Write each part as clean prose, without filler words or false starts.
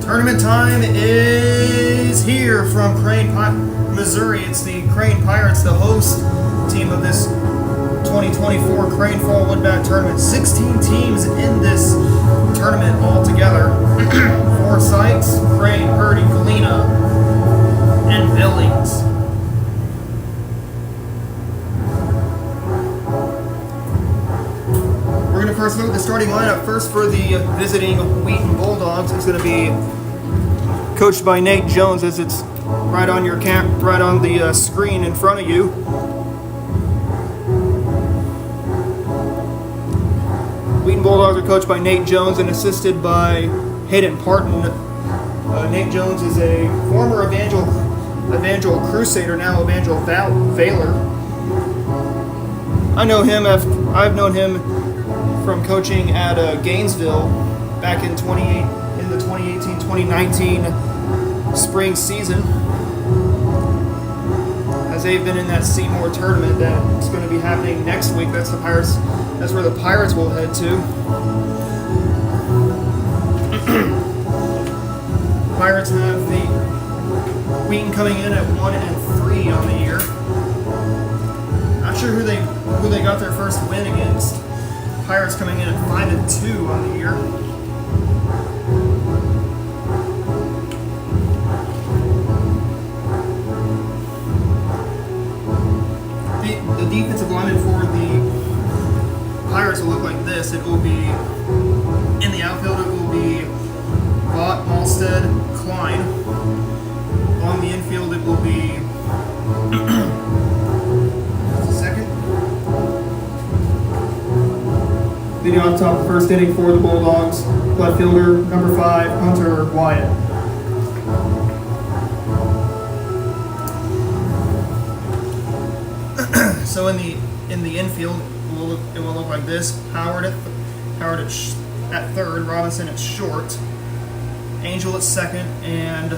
Tournament time is here from Crane, Missouri. It's the Crane Pirates, the host team of this 2024 Crane Fall Woodbat Tournament. 16 teams in this tournament altogether. 4 sites: Crane, Purdy, Galena, and Billings. We're going to first look at the starting lineup. First for the visiting Wheaton Bulldogs, it's going to be coached by Nate Jones, as it's right on your right on the screen in front of you. Wheaton Bulldogs are coached by Nate Jones and assisted by Hayden Parton. Nate Jones is a former Evangel Crusader, now Evangel Valor. I've known him from coaching at Gainesville back in the 2018-2019 spring season, as they've been in that Seymour tournament that's going to be happening next week. That's where the Pirates will head to. Pirates have the Wheaton coming in at 1-3 on the year. Not sure who they got their first win against. Pirates coming in at 5-2 on the year. The defensive lineman for the Pirates will look like this. It will be in the outfield. It will be Vaught, Malstead, Klein. On the infield, it will be second. Leading off top, the first inning for the Bulldogs, left fielder number 5, Hunter Wyatt. So in the infield, it will look like this: Howard at third, Robinson at short, Angel at second, and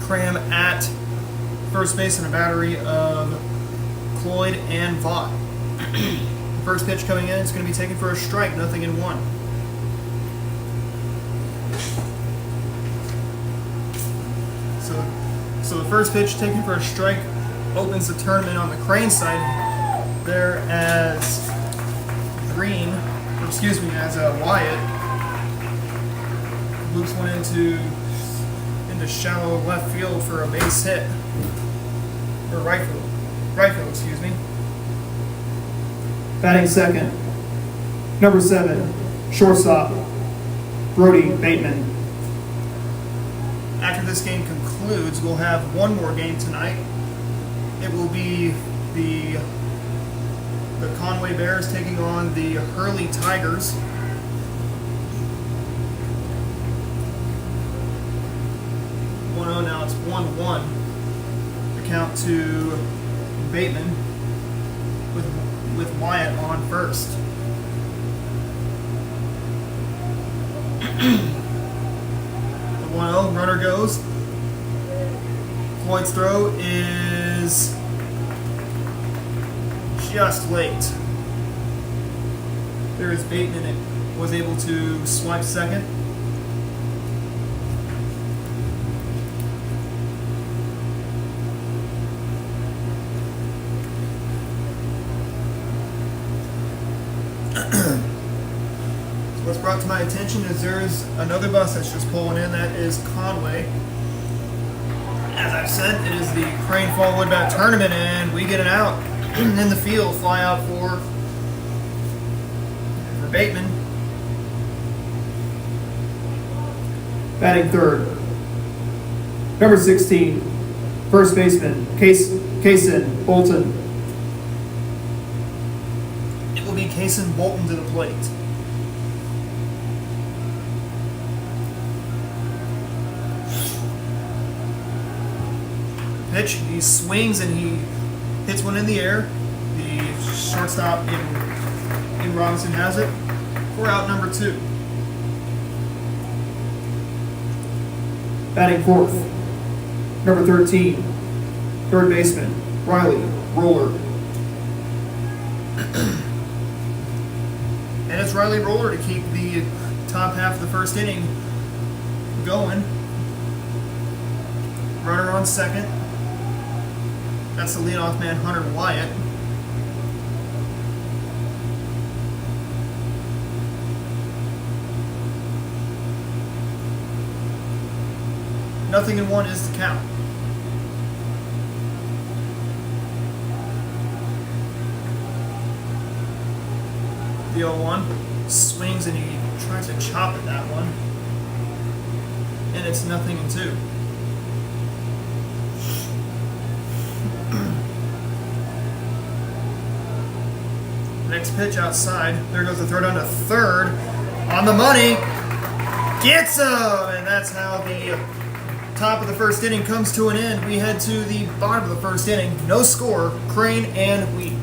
Cram at first base, in a battery of Cloyd and Vaught. First pitch coming in, it's going to be taken for a strike, 0-1. So the first pitch taken for a strike opens the tournament on the Crane side there, as Wyatt loops one into shallow left field for a base hit, or right field, excuse me. Batting second, number 7, shortstop, Brody Bateman. After this game concludes, we'll have one more game tonight. It will be the Conway Bears taking on the Hurley Tigers. Now it's 1-1. The count to Bateman with Wyatt on first. The 1-0, runner goes. Floyd's throw is just late. There is Bateman. It was able to swipe second. What's brought to my attention is there is another bus that's just pulling in. That is Conway. As I've said, it is the Crane Fall Woodbat Tournament, and we get it out in the field. Fly out for Bateman. Batting third, number 16, first baseman, Kaysen Bolton. It will be Kaysen Bolton to the plate. Pitch, he swings and he hits one in the air. The shortstop in Robinson has it for out number 2. Batting fourth, number 13, third baseman, Riley Roller. And it's Riley Roller to keep the top half of the first inning going. Runner on second. That's the leadoff man, Hunter Wyatt. Nothing in one is the count. The 0-1 swings and he tries to chop at that one. And it's 0-2. Next pitch outside. There goes the throw down to third. On the money. Gets him! And that's how the top of the first inning comes to an end. We head to the bottom of the first inning. No score. Crane and Wheaton.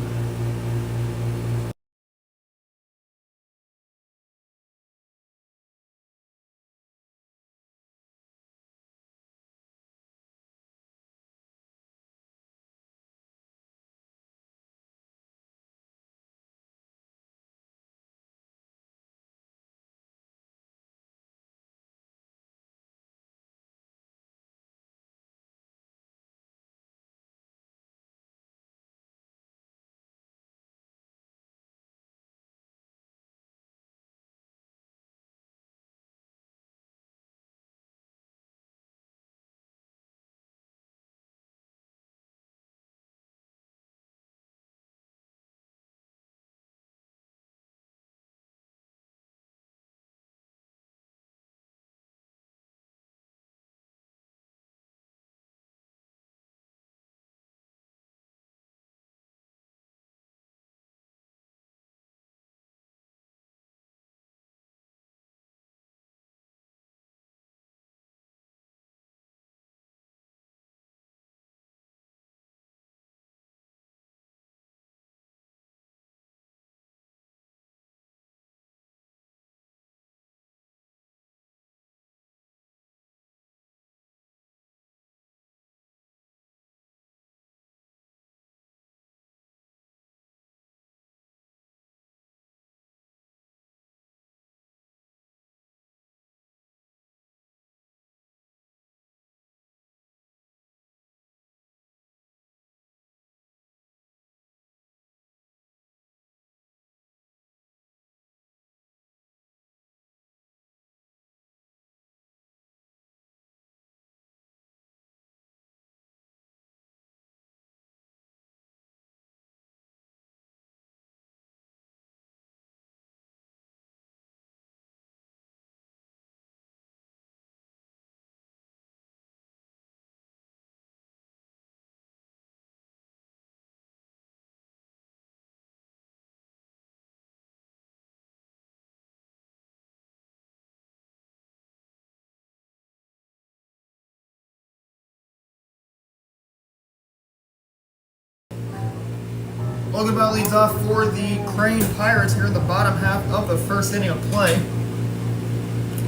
Logan Bell leads off for the Crane Pirates here in the bottom half of the first inning of play.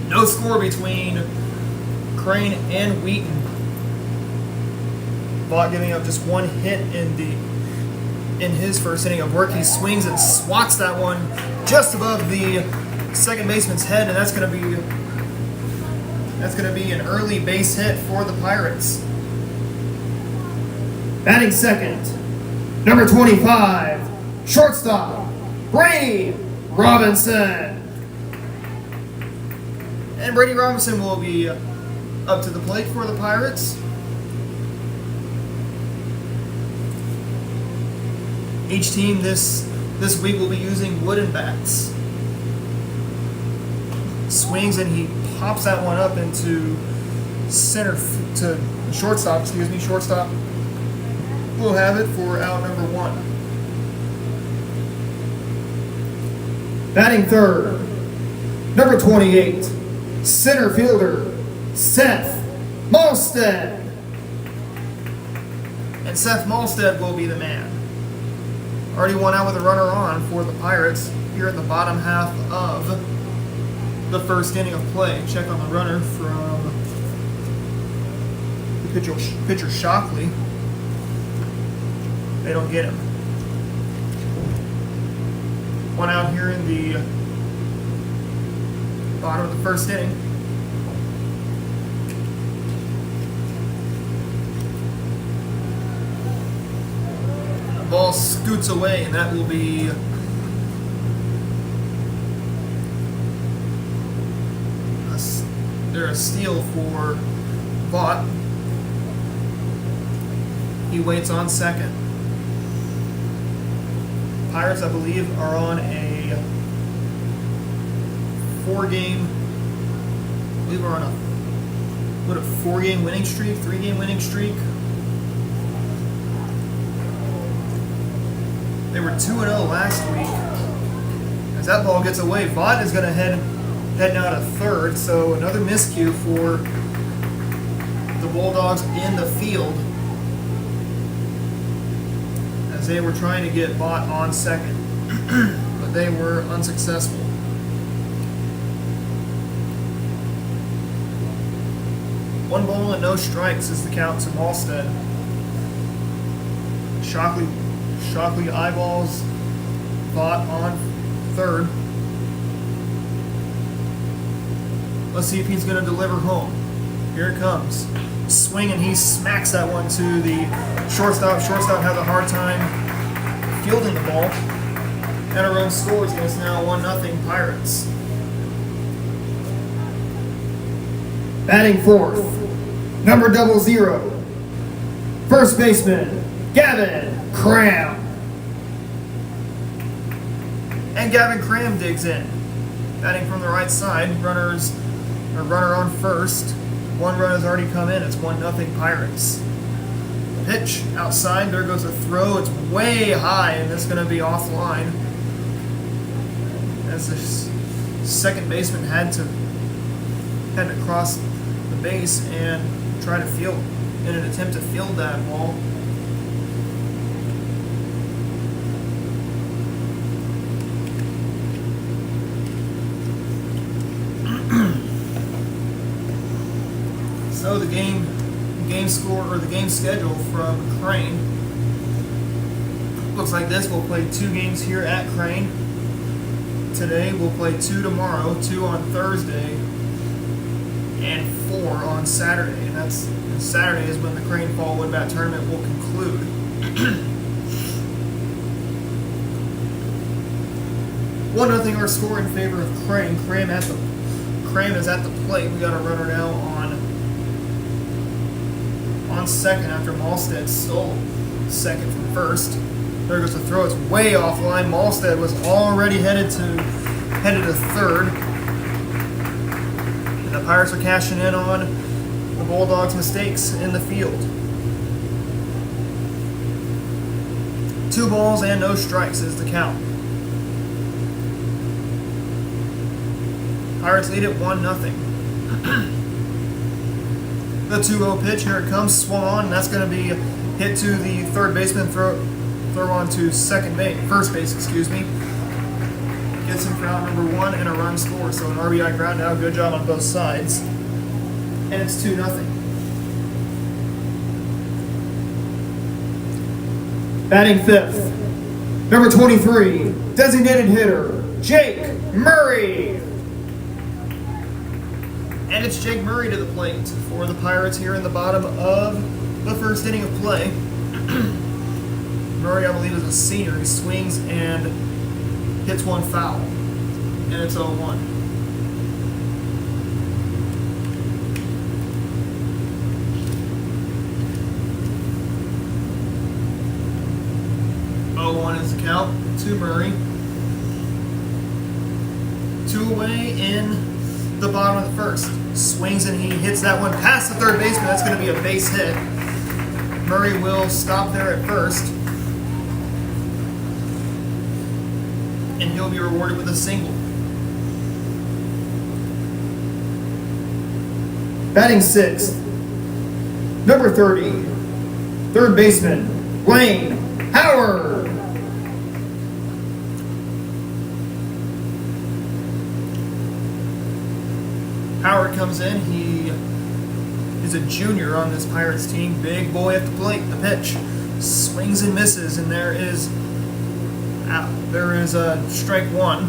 No score between Crane and Wheaton. Vaught giving up just one hit in his first inning of work. He swings and swats that one just above the second baseman's head, and that's going to be an early base hit for the Pirates. Batting second, number 25, shortstop, Brady Robinson. And Brady Robinson will be up to the plate for the Pirates. Each team this week will be using wooden bats. Swings and he pops that one up into shortstop. Shortstop will have it for out number one. Batting third, number 28, center fielder, Seth Malstead. And Seth Malstead will be the man. Already one out with a runner on for the Pirates here in the bottom half of the first inning of play. Check on the runner from the pitcher Shockley. They don't get him. One out here in the bottom of the first inning. ball scoots away, and that will be a steal for Vaught. He waits on second. Pirates, I believe, are on a 4-game. I believe we're on a 4-game winning streak, 3-game winning streak. They were 2-0 last week. As that ball gets away, Vaught is going to head now to third. So another miscue for the Bulldogs in the field, as they were trying to get Vaught on second, but they were unsuccessful. One ball and no strikes is the count to Malstead. Shockley eyeballs Vaught on third. Let's see if he's going to deliver home. Here it comes. Swing, and he smacks that one to the shortstop. Shortstop has a hard time fielding the ball. And a run scores, and it's now 1-0 Pirates. Batting fourth, number 00, first baseman, Gavin Cram. And Gavin Cram digs in. Batting from the right side, runner on first. One run has already come in. It's 1-0 Pirates. Pitch outside. There goes a throw. It's way high, and it's going to be offline, as the second baseman had to cross the base and try to field in an attempt to field that ball. So the game score, or the game schedule from Crane, looks like this. We'll play 2 games here at Crane today. We'll play 2 tomorrow, 2 on Thursday, and 4 on Saturday. And Saturday is when the Crane Fall Wood Bat Tournament will conclude. 1-0 our score in favor of Crane. Cram is at the plate. We got a runner now on second after Malstead stole second from first. There goes the throw. It's way offline. Malstead was already headed to third. And the Pirates are cashing in on the Bulldogs' mistakes in the field. 2 balls and no strikes is the count. Pirates lead it 1-0. The 2-0 pitch, here it comes, swung on, and that's going to be hit to the third baseman, throw on to first base, excuse me. Gets him for out number 1 and a run score. So an RBI ground out, good job on both sides. And it's 2-0. Batting fifth, number 23, designated hitter, Jake Murray. And it's Jake Murray to the plate for the Pirates here in the bottom of the first inning of play. Murray, I believe, is a senior. He swings and hits one foul. And it's 0-1. Is the count to Murray. 2 away in the bottom of the first. Swings, and he hits that one past the third baseman. That's going to be a base hit. Murray will stop there at first, and he'll be rewarded with a single. Batting sixth, number 30, third baseman, Wayne Howard. Howard comes in. He is a junior on this Pirates team. Big boy at the plate. The pitch swings and misses, and there is a strike 1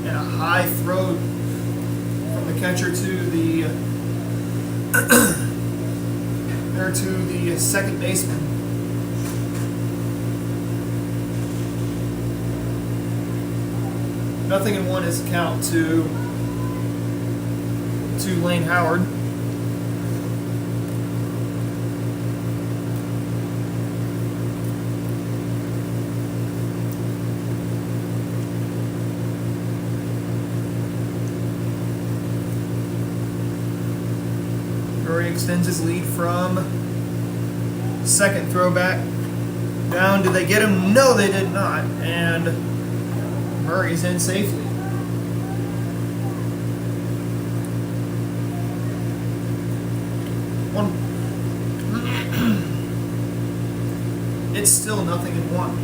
and a high throw from the catcher to the There to the second baseman. Nothing in one is the count to Lane Howard. Murray extends his lead from second throwback down. Did they get him? No, they did not. And Murray's in safely. It's still nothing in one.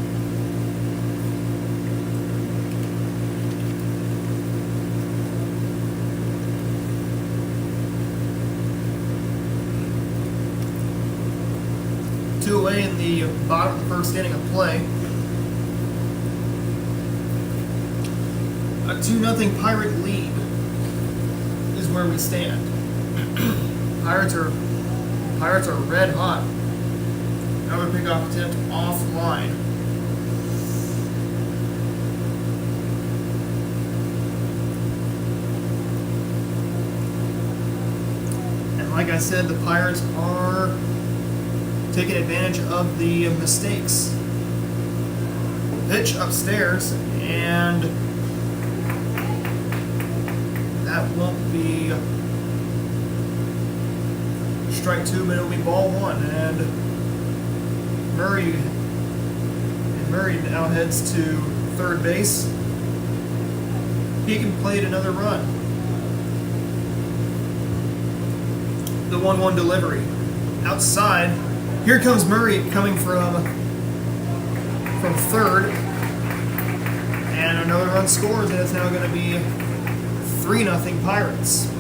Two away in the bottom of the first inning of play. A 2-0 Pirate lead is where we stand. Pirates are red hot. Another pickoff attempt offline. And like I said, the Pirates are taking advantage of the mistakes. Pitch upstairs, and that won't be strike two, but it'll be ball one. And Murray now heads to third base. He can play it another run. The 1-1 delivery. Outside. Here comes Murray coming from third. And another run scores, and it's now going to be 3-0 Pirates.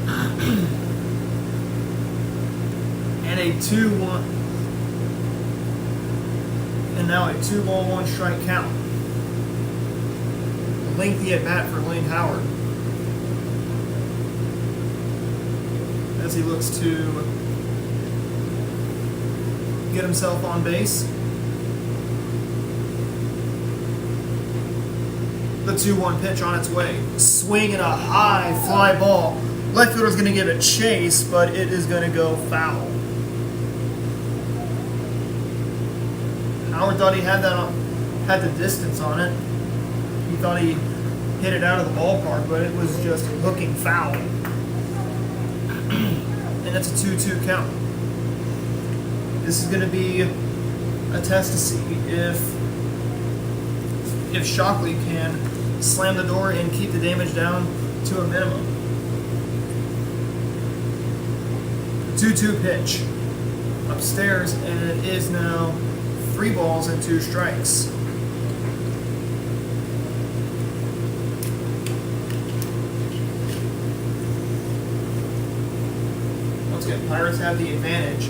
And a 2-1. And now a 2-ball, 1-strike count. A lengthy at bat for Lane Howard as he looks to get himself on base. The 2-1 pitch on its way. Swing and a high fly ball. Left fielder's going to give it chase, but it is going to go foul. Howard thought he had the distance on it. He thought he hit it out of the ballpark, but it was just hooking foul. And it's a 2-2 count. This is going to be a test to see if Shockley can slam the door and keep the damage down to a minimum. 2-2 pitch upstairs, and it is now 3 balls and 2 strikes. Once again, Pirates have the advantage.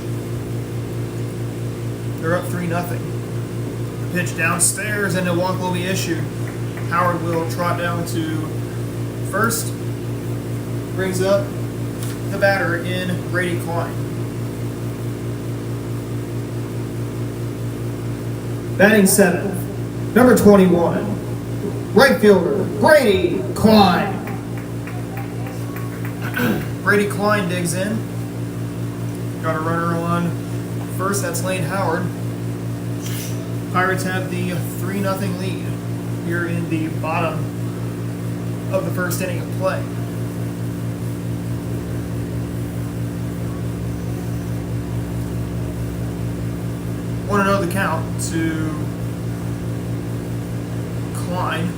They're up 3-0. The pitch downstairs, and a walk will be issued. Howard will trot down to first. Brings up the batter in Brady Klein. Batting seventh, number 21, right fielder, Brady Klein. Brady Klein digs in. Got a runner on first, that's Lane Howard. Pirates have the 3-0 lead here in the bottom of the first inning of play. Want to know the count to Klein.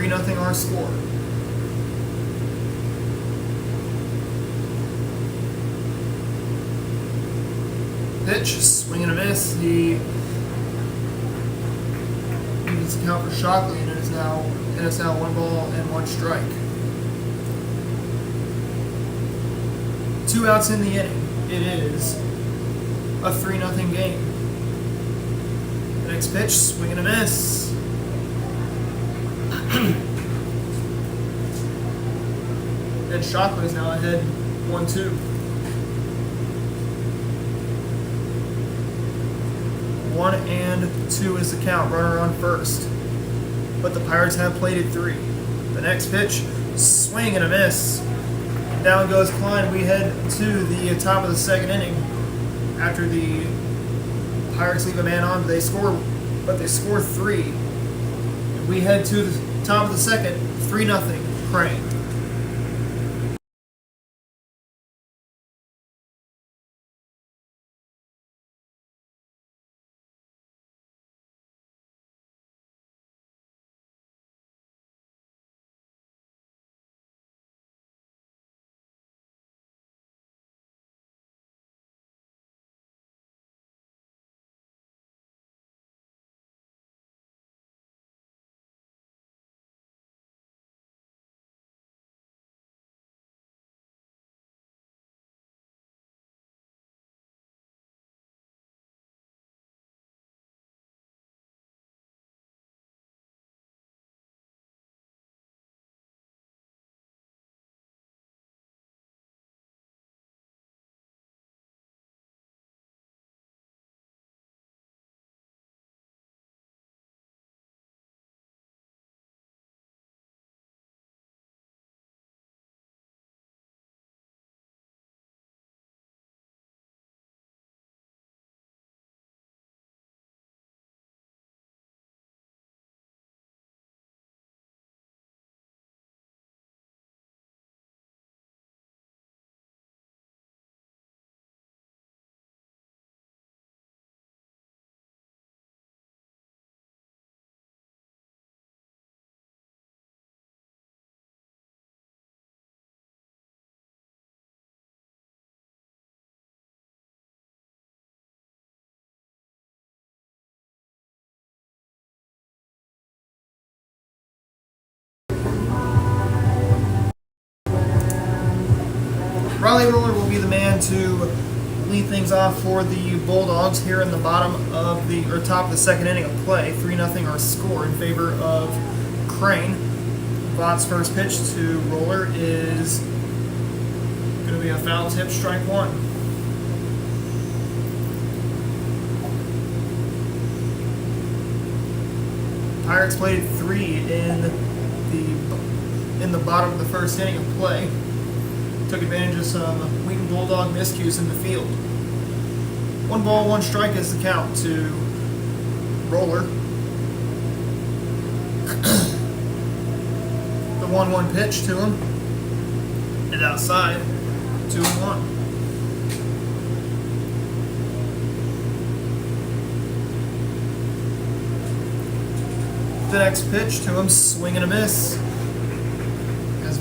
Nothing our score. Pitch, swing and a miss. He needs to count for Shockley, and it's now 1 ball and 1 strike. 2 outs in the inning. It is a 3-0 game. And Next pitch, swing and a miss. And Shockley is now ahead 1-2. 1-2 is the count. Runner on first. But the Pirates have plated 3. The next pitch, swing and a miss. Down goes Klein. We head to the top of the second inning. After the Pirates leave a man on, they score 3. And we head to the top of the second, 3-0, Crane. Riley Roller will be the man to lead things off for the Bulldogs here in the top of the second inning of play. 3-0 our score in favor of Crane. Vought's first pitch to Roller is going to be a foul tip, strike 1. Pirates played 3 in the bottom of the first inning of play. Took advantage of some Wheaton Bulldog miscues in the field. 1 ball, 1 strike is the count to Roller. The 1-1 pitch to him. And outside, 2-1. The next pitch to him, swing and a miss. As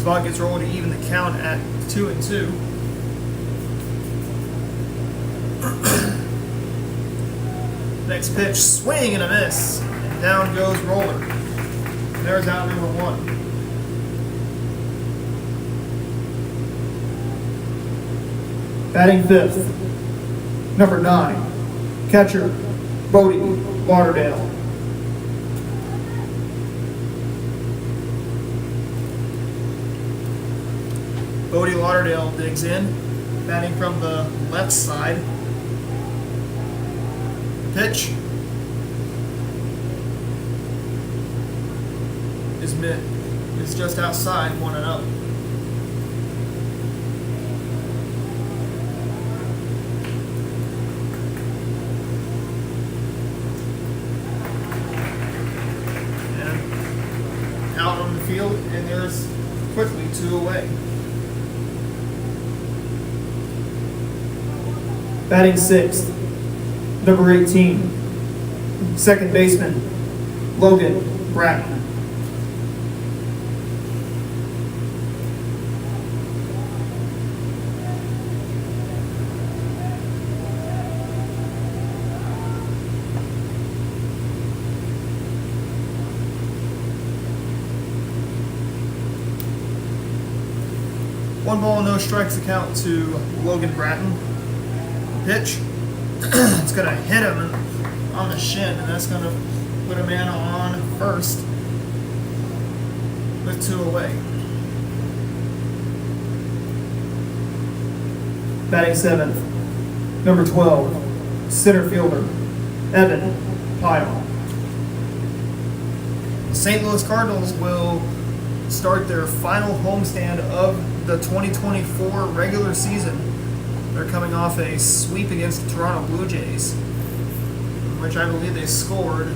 Vaught gets rolled to even the count at 2-2. Next pitch, swing and a miss. And down goes Roller. And there's out number 1. Batting 5th, number 9, catcher, Bodie Lauderdale. Bodie Lauderdale digs in, batting from the left side. Pitch is just outside, 1-0. And out on the field, and there's quickly 2 away. Batting 6th, number 18, second baseman, Logan Bratton. One ball, no strikes account to Logan Bratton. Pitch. It's going to hit him on the shin, and that's going to put a man on first with 2 away. Batting seventh, number 12, center fielder, Evan Pyle. The St. Louis Cardinals will start their final homestand of the 2024 regular season. They're coming off a sweep against the Toronto Blue Jays, which I believe they scored.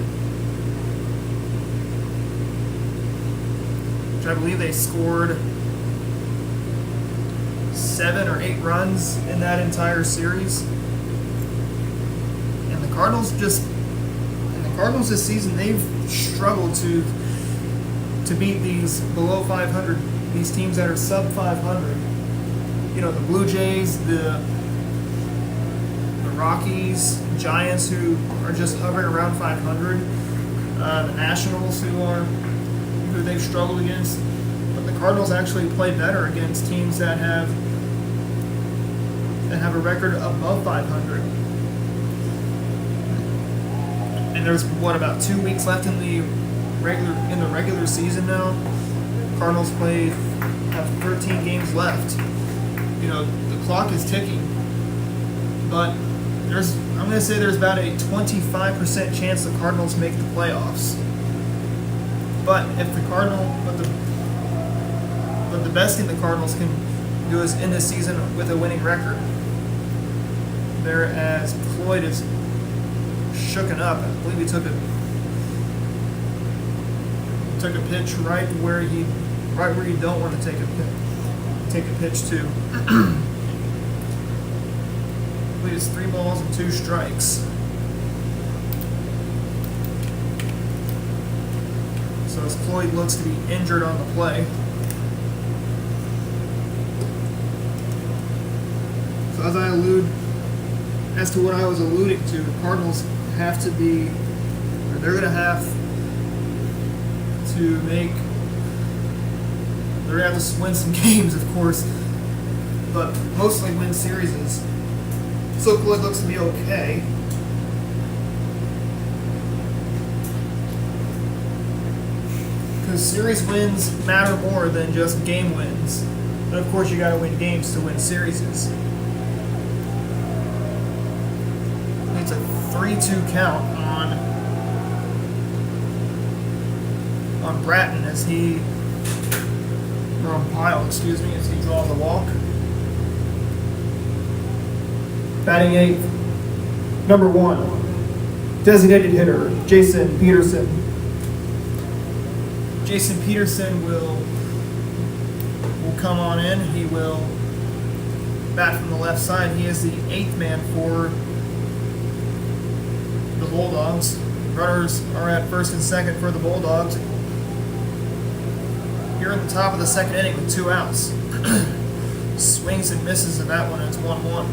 7 or 8 runs in that entire series. And the Cardinals this season, they've struggled to beat these below 500, these teams that are sub 500. You know, the Blue Jays, the Rockies, Giants, who are just hovering around 500, the Nationals, who they've struggled against. But the Cardinals actually play better against teams that have a record above 500. And there's about 2 weeks left in the regular season now. Cardinals have 13 games left. You know, the clock is ticking. But I'm going to say there's about a 25% chance the Cardinals make the playoffs. But the best thing the Cardinals can do is end this season with a winning record. There, as Floyd is shooken up, I believe he took a pitch right where you don't want to take a pitch to. I believe it's 3 balls and 2 strikes. So as Floyd looks to be injured on the play. So as to what I was alluding to, the Cardinals they're going to have to win some games, of course, but mostly win series. So Floyd looks to be okay. Because series wins matter more than just game wins. But of course you got to win games to win series. It's a 3-2 count on Bratton as Pyle, as he draws a walk. Batting eighth, number 1, designated hitter, Jason Peterson. Jason Peterson will come on in. He will bat from the left side. He is the 8th man for the Bulldogs. Runners are at first and second for the Bulldogs. Here in the top of the second inning with 2 outs. Swings and misses in that one, and it's 1-1.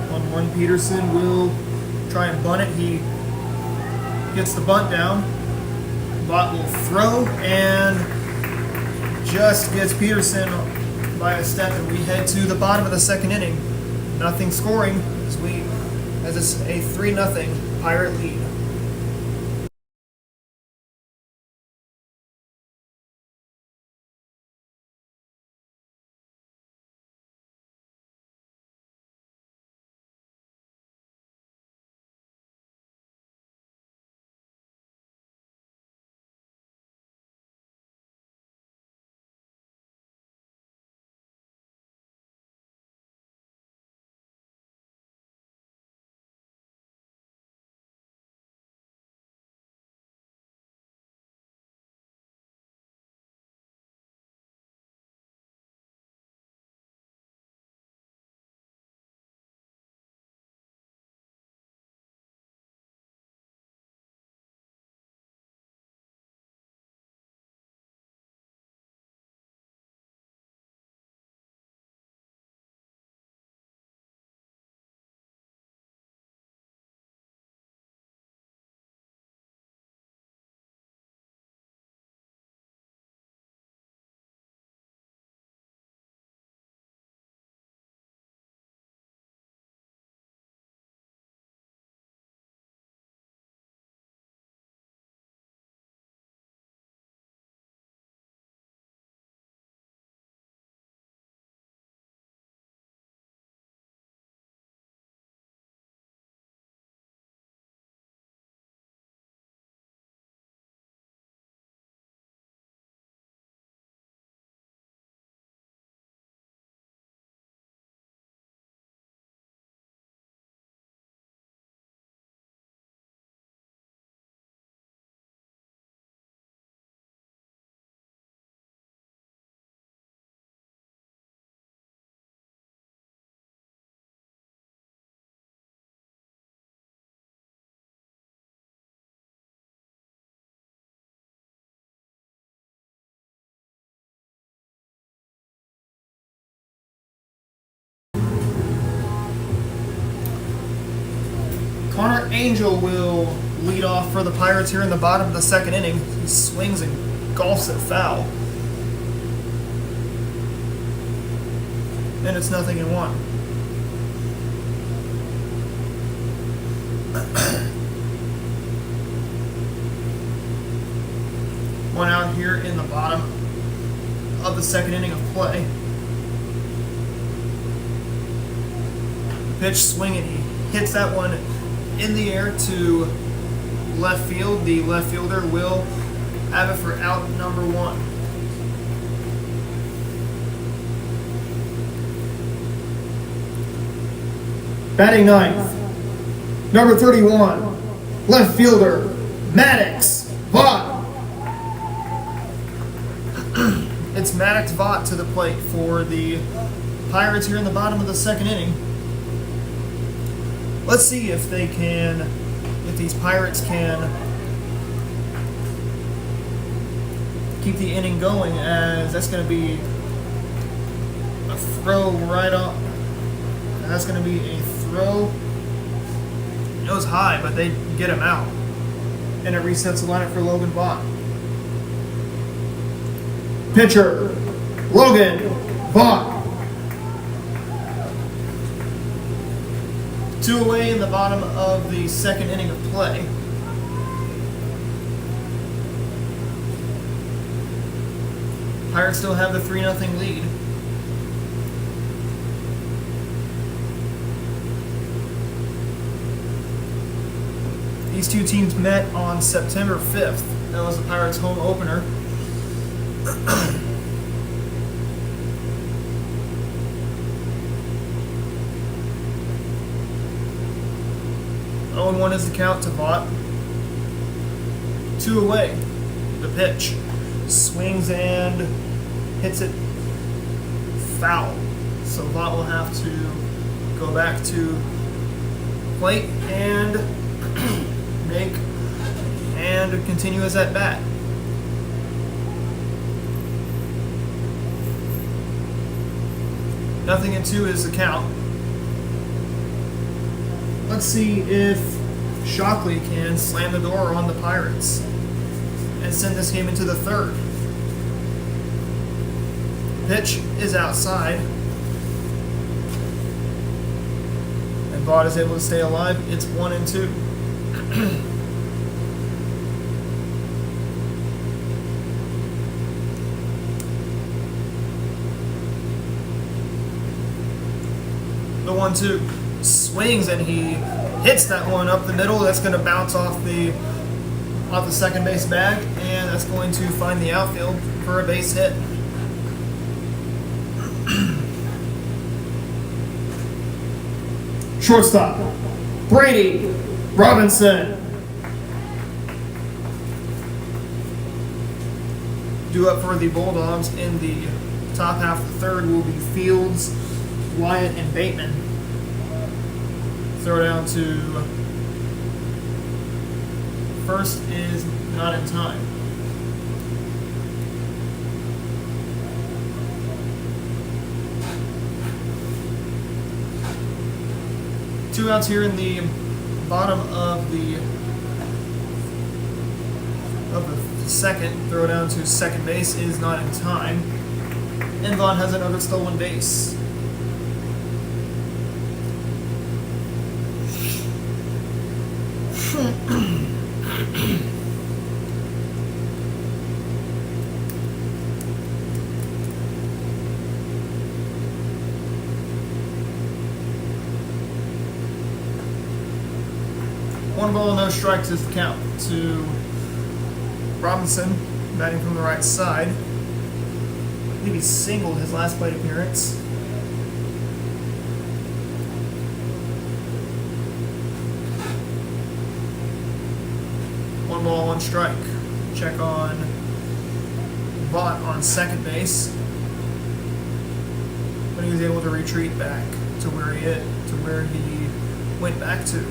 1-1. Peterson will try and bunt it. He gets the bunt down. Bott will throw and just gets Peterson by a step, and we head to the bottom of the second inning. Nothing scoring as it's a 3-0 Pirate lead. Connor Angel will lead off for the Pirates here in the bottom of the second inning. He swings and golfs it foul. And it's 0-1. One out here in the bottom of the second inning of play. Pitch swinging, he hits that one in the air to left field. The left fielder will have it for out number 1. Batting ninth, number 31, left fielder, Maddox Vaught. It's Maddox Vaught to the plate for the Pirates here in the bottom of the second inning. Let's see if these Pirates can keep the inning going, as that's going to be a throw right off. That's going to be a throw. It goes high, but they get him out. And it resets the lineup for Logan Vaught. Pitcher, Logan Vaught. 2 away in the bottom of the second inning of play. Pirates still have the 3-0 lead. These two teams met on September 5th. That was the Pirates' home opener. 0-1 is the count to Vaught. 2 away. The pitch. Swings and hits it foul. So Vaught will have to go back to plate and make and continue his at bat. Nothing in 2 is the count. Let's see if Shockley can slam the door on the Pirates and send this game into the third. Pitch is outside. And Vaught is able to stay alive. It's 1-2. The 1-2 swings and he hits that one up the middle. That's going to bounce off the second base bag, and that's going to find the outfield for a base hit. Shortstop, Brady Robinson. Due up for the Bulldogs in the top half of the third will be Fields, Wyatt, and Bateman. Throw down to first is not in time. Two outs here in the bottom of the second. Throw down to second base is not in time. And Vaught has another stolen base. One ball, no strikes is the count to Robinson, batting from the right side. I believe he singled his last plate appearance. One ball, one strike. Check on Vaught on second base, but he was able to retreat back to where he went back to.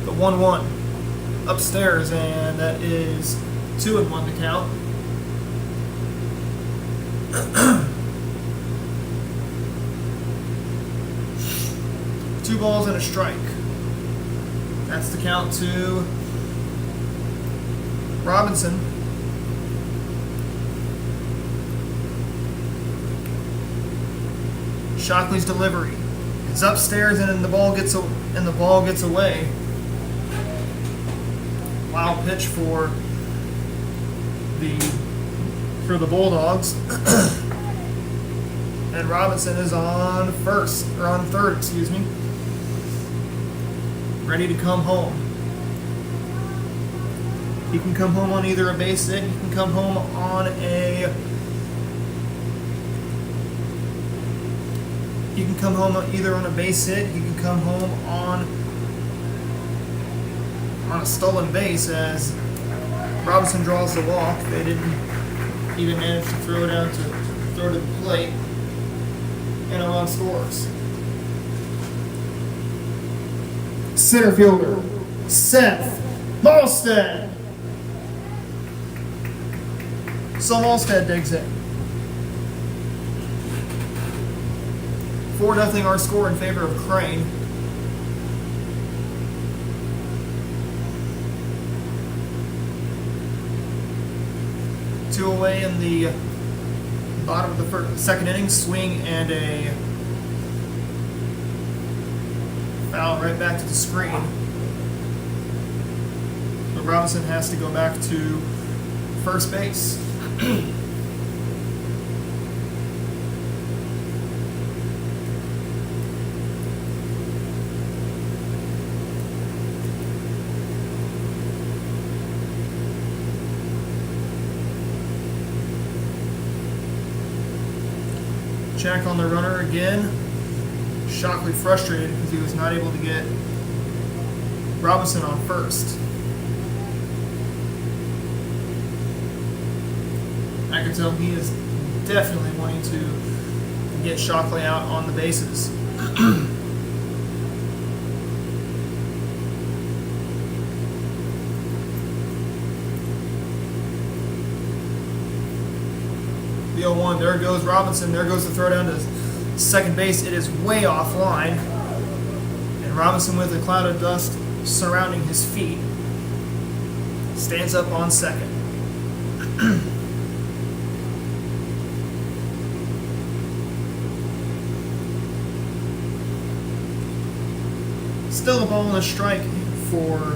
The 1-1 upstairs, and that is 2-1 to count. 2 balls and a strike. That's the count to Robinson. Shockley's delivery. It's upstairs and then the ball gets away. Wild pitch for the Bulldogs. And Robinson is on third, excuse me. Ready to come home. He can come home on either a base hit, he can come home on either on a base hit, he can come home on a stolen base as Robinson draws the walk. They didn't even manage to throw to the plate, and a run scores. Center fielder Seth Malstead. So Malstead digs it. 4-0 our score in favor of Crane. Two away in the bottom of the second inning. Swing and a foul right back to the screen. But Robinson has to go back to first base. Check on the runner again. Shockley frustrated because he was not able to get Robinson on first. I can tell he is definitely wanting to get Shockley out on the bases. The 0-1, there goes Robinson, there goes the throw down to second base. It is way offline. And Robinson, with a cloud of dust surrounding his feet, stands up on second. Still a ball and a strike for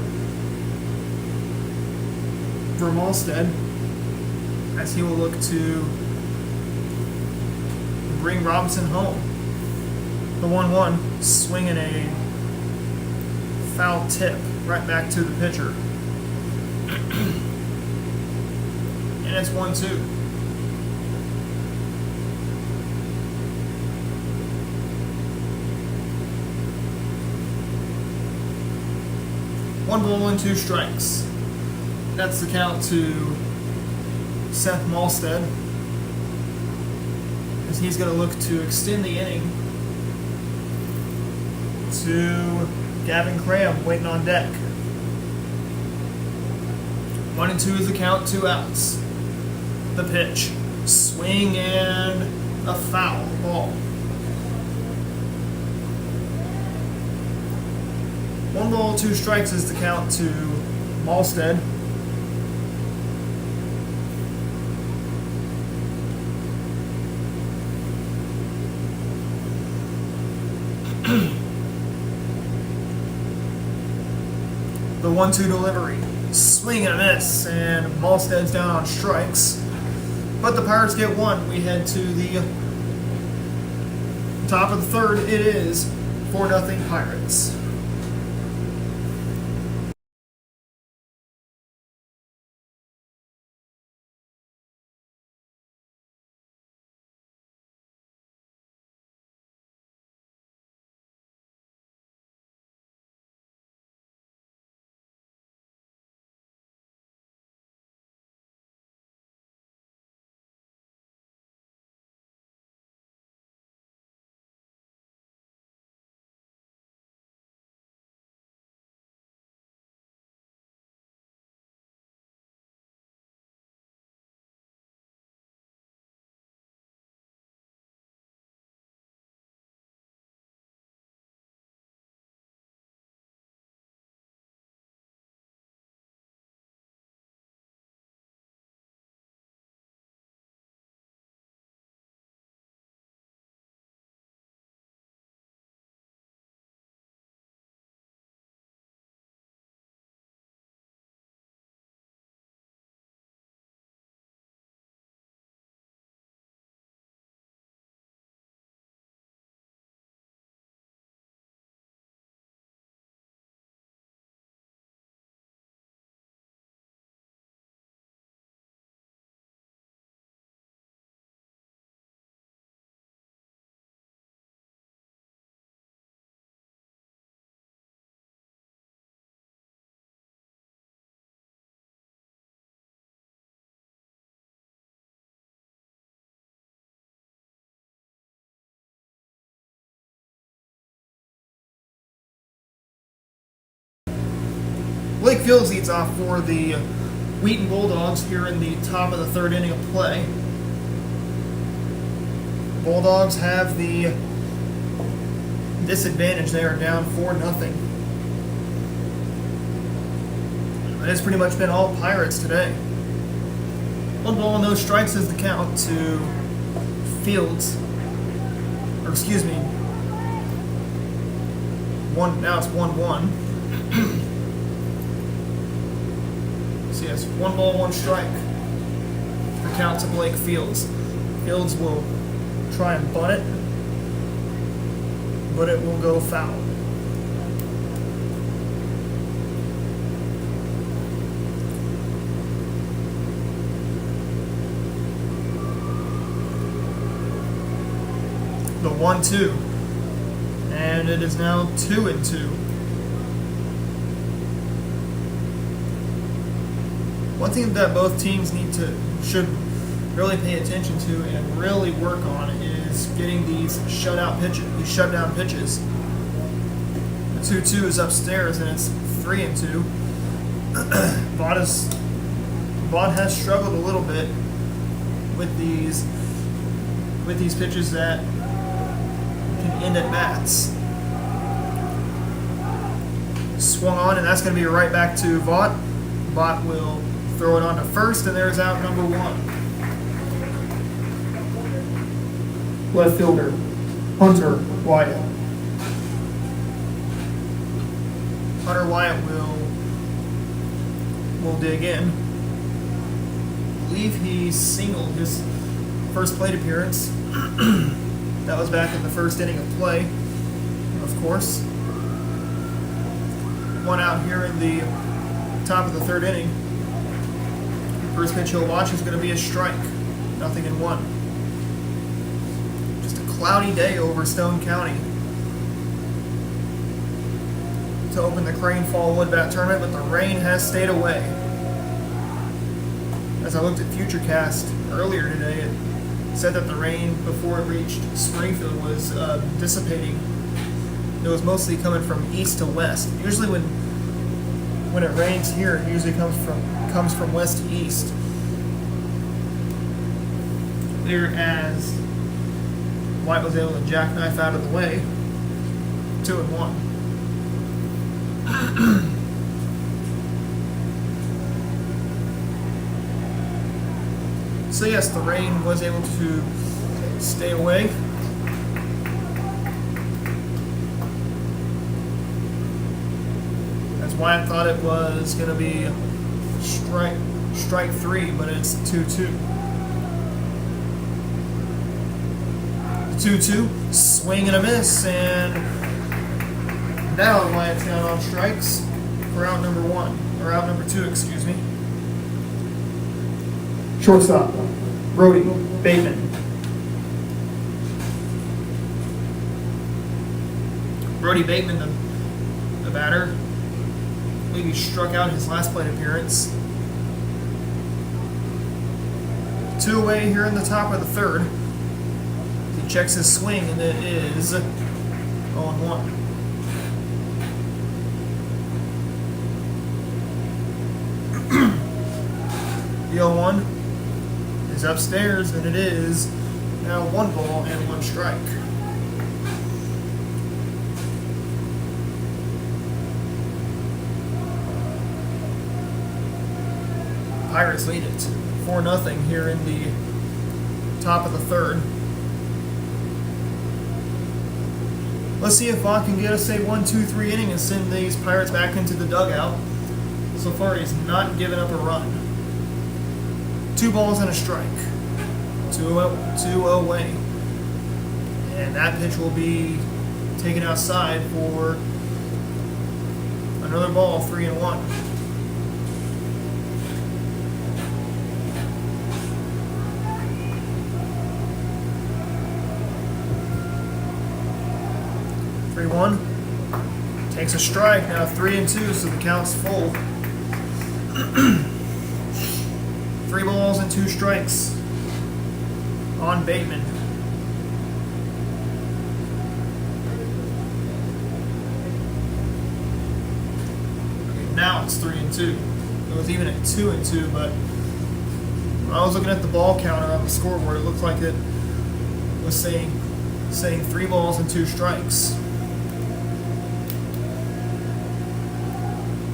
Malstead, as he will look to bring Robinson home. The 1-1, swinging a foul tip right back to the pitcher. And it's 1-2. One ball and 2 strikes. That's the count to Seth Malstead, as he's going to look to extend the inning to Gavin Cram waiting on deck. 1-2 is the count, 2 outs. The pitch, swing and a foul ball. 1 ball, 2 strikes is the count to Malstead. The 1-2 delivery, swing and a miss, and Malstead's down on strikes. But the Pirates get 1. We head to the top of the third. It is 4-0 Pirates. Fields leads off for the Wheaton Bulldogs here in the top of the third inning of play. Bulldogs have the disadvantage. They are down 4-0. It has pretty much been all Pirates today. 1 ball, no strikes is the count to Fields. Or excuse me. Now it's 1-1. So yes, 1 ball, 1 strike. The count to Blake Fields. Fields will try and bunt it, but it will go foul. The 1-2, and it is now 2-2. One thing that both teams should really pay attention to and really work on is getting these shutdown pitches. The 2-2 is upstairs and it's 3-2. Vaught has struggled a little bit with these pitches that can end at bats. Swung on, and that's going to be right back to Vaught. Vaught will throw it on to first, and there's out number 1. Left fielder, Hunter Wyatt. Hunter Wyatt will dig in. I believe he singled his first plate appearance. That was back in the first inning of play, of course. 1 out here in the top of the third inning. The first pitch he'll watch is going to be a strike. 0-1. Just a cloudy day over Stone County to open the Crane Fall Wood Bat Tournament, but the rain has stayed away. As I looked at Futurecast earlier today, it said that the rain before it reached Springfield was dissipating. It was mostly coming from east to west. Usually when it rains here, it usually comes from west to east. Whereas White was able to jackknife out of the way. 2-1. So yes, the rain was able to stay away. As Wyatt thought it was going to be strike 3, but it's 2-2. 2-2, swing and a miss, and now Wyatt's down on strikes for out number 2, excuse me. Shortstop, Brody Bateman. Brody Bateman, the batter. I believe he struck out his last plate appearance. 2 away here in the top of the third. He checks his swing, and it is 0-1. The 0-1 is upstairs, and it is now 1 ball and 1 strike. Pirates lead it 4-0 here in the top of the third. Let's see if Vaught can get us a 1-2-3 inning and send these Pirates back into the dugout. So far, he's not given up a run. 2 balls and a strike. 2 away. And that pitch will be taken outside for another ball, 3-1. Takes a strike, now 3-2, so the count's full. 3 balls and 2 strikes on Bateman. Now it's 3-2. It was even at 2-2, but when I was looking at the ball counter on the scoreboard, it looked like it was saying 3 balls and 2 strikes.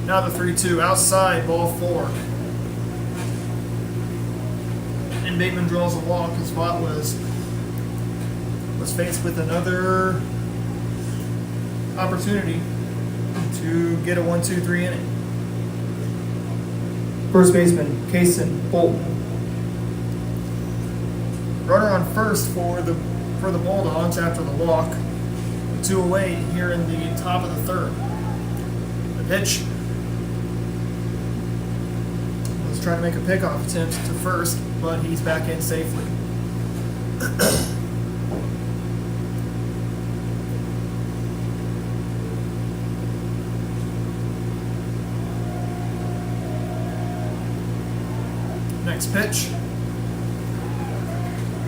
Now the 3-2 outside, ball 4. And Bateman draws a walk. His Vaught was faced with another opportunity to get a 1-2-3 inning. First baseman, Kason Bolton. Runner on first for the Bulldogs after the walk. 2 away here in the top of the third. The pitch was trying to make a pickoff attempt to first, but he's back in safely. Next pitch.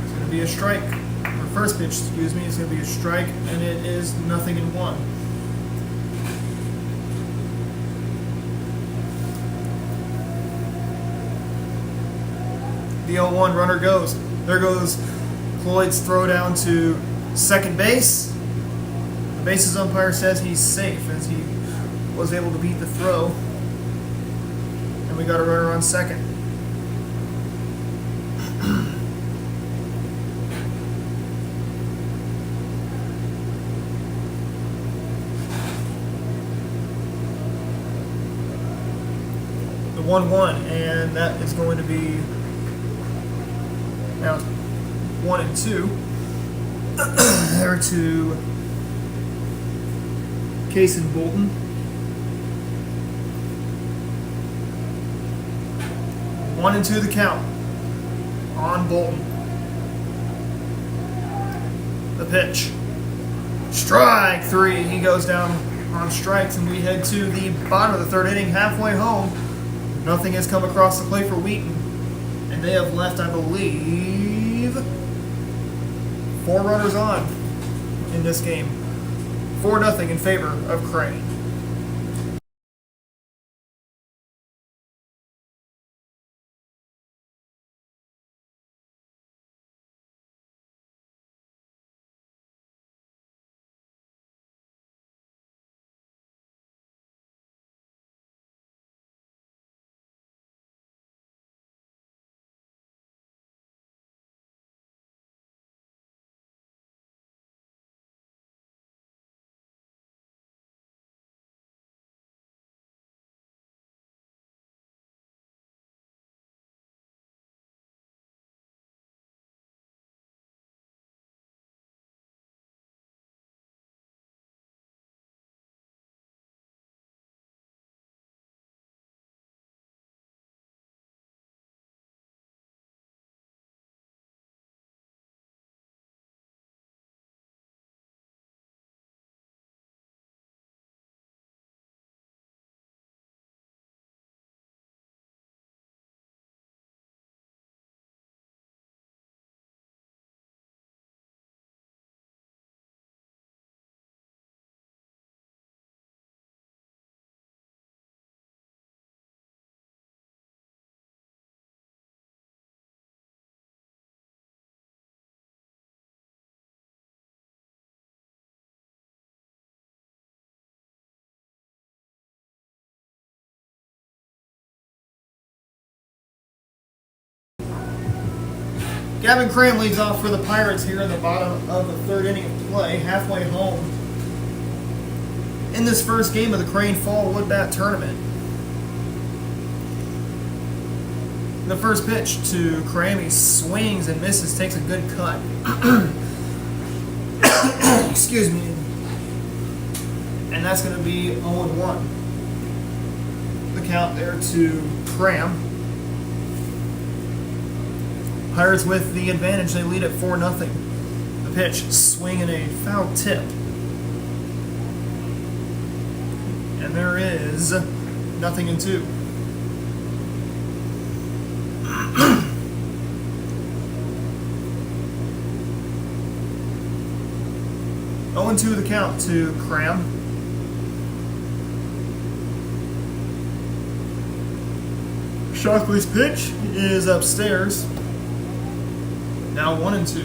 It's going to be a strike. Or first pitch, excuse me, is going to be a strike, and it is 0-1. The 0-1 runner goes. There goes Cloyd's throw down to second base. The bases umpire says he's safe as he was able to beat the throw. And we got a runner on second. The 1-1, and that is going to be now 1-2. There to Kason Bolton. 1-2 the count on Bolton. The pitch. Strike 3. He goes down on strikes, and we head to the bottom of the third inning, halfway home. Nothing has come across the plate for Wheaton, and they have left, I believe, 4 runners on in this game. 4-0 in favor of Crane. Gavin Crane leads off for the Pirates here in the bottom of the third inning of play, halfway home in this first game of the Crane Fall Wood Bat Tournament. The first pitch to Crane, he swings and misses, takes a good cut. Excuse me. And that's going to be 0-1. The count there to Cram. Pirates with the advantage. They lead at 4-0. The pitch, swing and a foul tip. And there is 0-2. 0-2 the count to Cram. Shockley's pitch is upstairs. Now 1-2.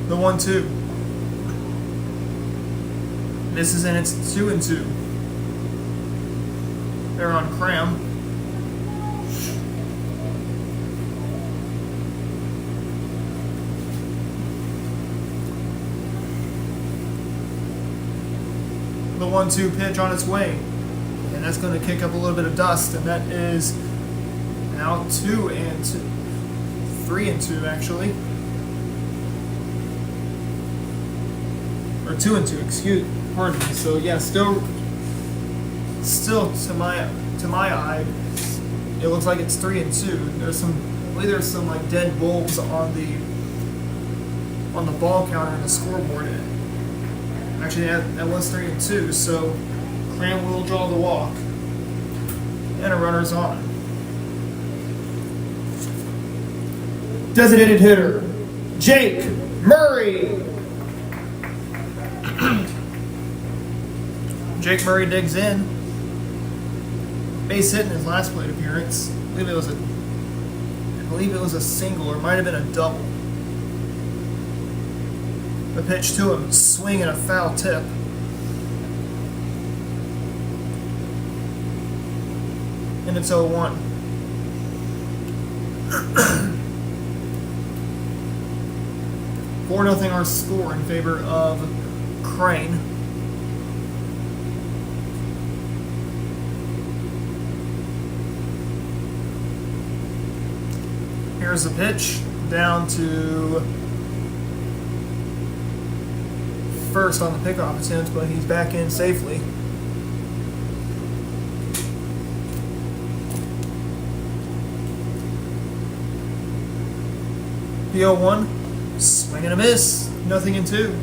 The 1-2. Misses, and it's 2-2. They're on Cram. The 1-2 pitch on its way, and that's going to kick up a little bit of dust, and that is now 2-2, 3-2 actually, or 2-2. Pardon me. So yeah, still to my eye, it looks like it's 3-2. I believe there's some like dead bulbs on the ball counter and the scoreboard. Actually, that was 3-2, so Cram will draw the walk. And a runner's on. Designated hitter, Jake Murray. Jake Murray digs in. Base hit in his last plate appearance. I believe it was a single, or it might have been a double. The pitch to him, swing and a foul tip. And it's 0-1. Four 0 our score in favor of Crane. Here's the pitch down to first on the pickoff attempt, but he's back in safely. The 0-1, swing and a miss, 0-2.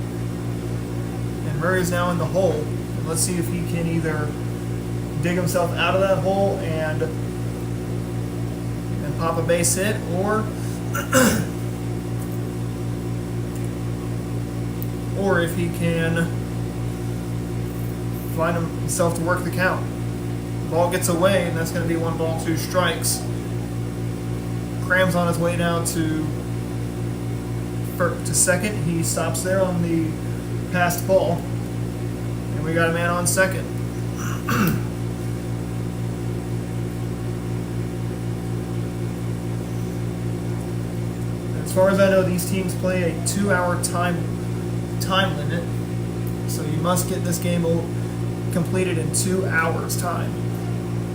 And Murray's now in the hole. And let's see if he can either dig himself out of that hole and pop a base hit, or if he can find himself to work the count. Ball gets away, and that's going to be 1 ball, 2 strikes. Cram's on his way now to second. He stops there on the passed ball, and we got a man on second. As far as I know, these teams play a 2-hour time limit, so you must get this game completed in 2 hours time.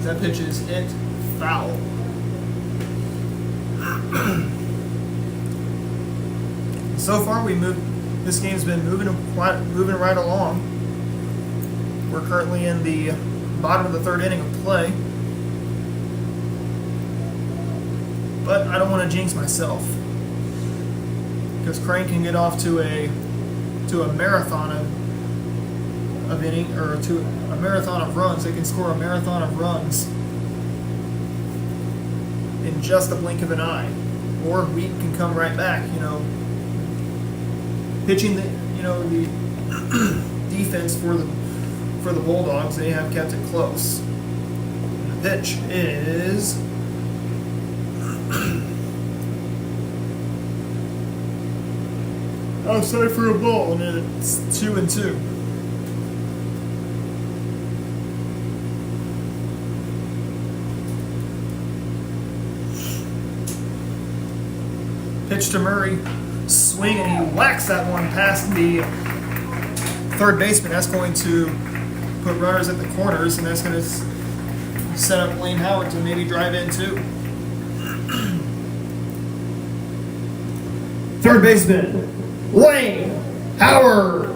That pitch is hit foul. So far, this game's been moving right along. We're currently in the bottom of the 3rd inning of play, but I don't want to jinx myself, because Crane can get off to a marathon of inning, or to a marathon of runs. They can score a marathon of runs in just the blink of an eye, or Wheaton can come right back. Pitching the defense for the Bulldogs, they have kept it close. And the pitch is outside for a ball, and it's 2-2. Pitch to Murray, swing, and he whacks that one past the third baseman. That's going to put runners at the corners, and that's going to set up Lane Howard to maybe drive in too. Third baseman, Lane Howard.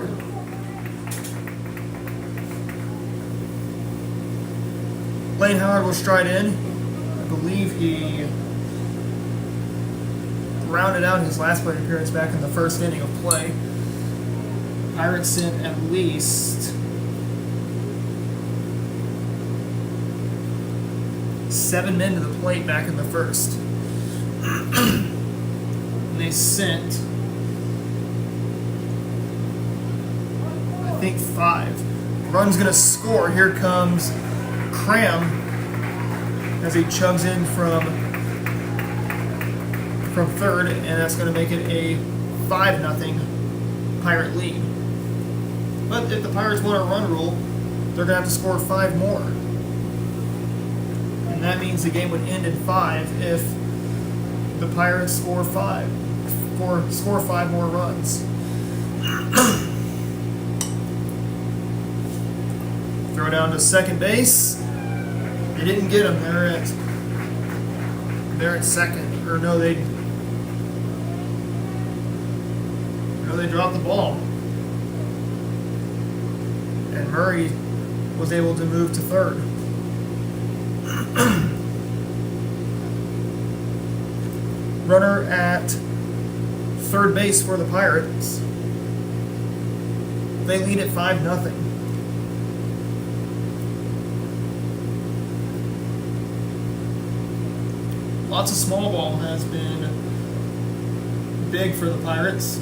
Lane Howard will stride in. I believe he rounded out his last plate appearance back in the 1st inning of play. Pirates sent at least 7 men to the plate back in the 1st. And they sent think 5. Run's gonna score. Here comes Cram as he chugs in from third, and that's gonna make it a 5-0 Pirate lead. But if the Pirates want a run rule, they're gonna have to score 5 more. And that means the game would end in 5 if the Pirates score 5 more runs. Throw down to second base. They didn't get him. They're at second. Or no, they dropped the ball. And Murray was able to move to third. Runner at third base for the Pirates. They lead at 5-0. Lots of small ball has been big for the Pirates.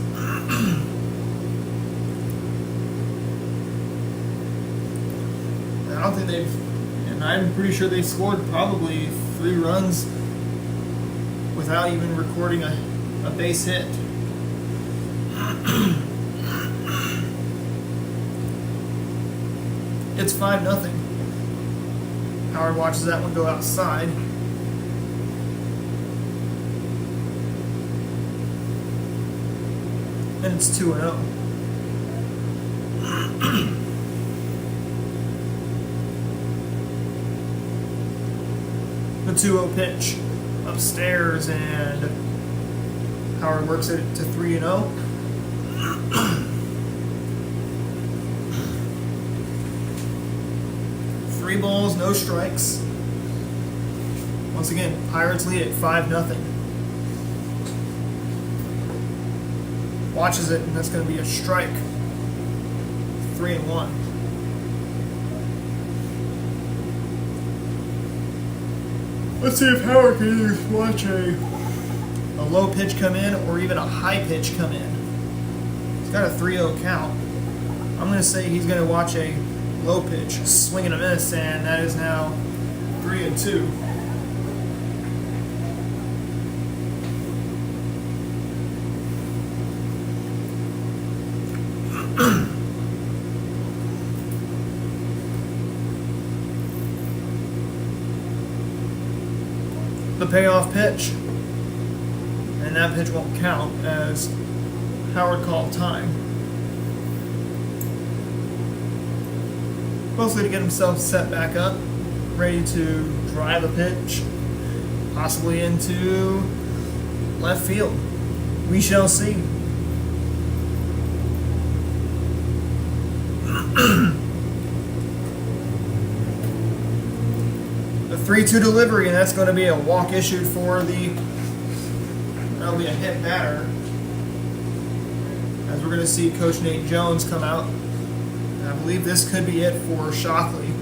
I don't think and I'm pretty sure they scored probably 3 runs without even recording a base hit. It's 5-0. Howard watches that one go outside. And it's 2-0. The 2-0 pitch upstairs, and Howard works it to 3-0. 3 balls, no strikes. Once again, Pirates lead at 5-0. Watches it, and that's going to be a strike. 3-1. Let's see if Howard can either watch a low pitch come in or even a high pitch come in. He's got a 3-0 count. I'm going to say he's going to watch a low pitch, swing and a miss, and that is now 3-2. The payoff pitch, and that pitch won't count as Howard called time. Mostly to get himself set back up, ready to drive a pitch, possibly into left field. We shall see. The 3-2 delivery, and that's going to be a walk issued for that'll be a hit batter. As we're going to see Coach Nate Jones come out. And I believe this could be it for Shockley.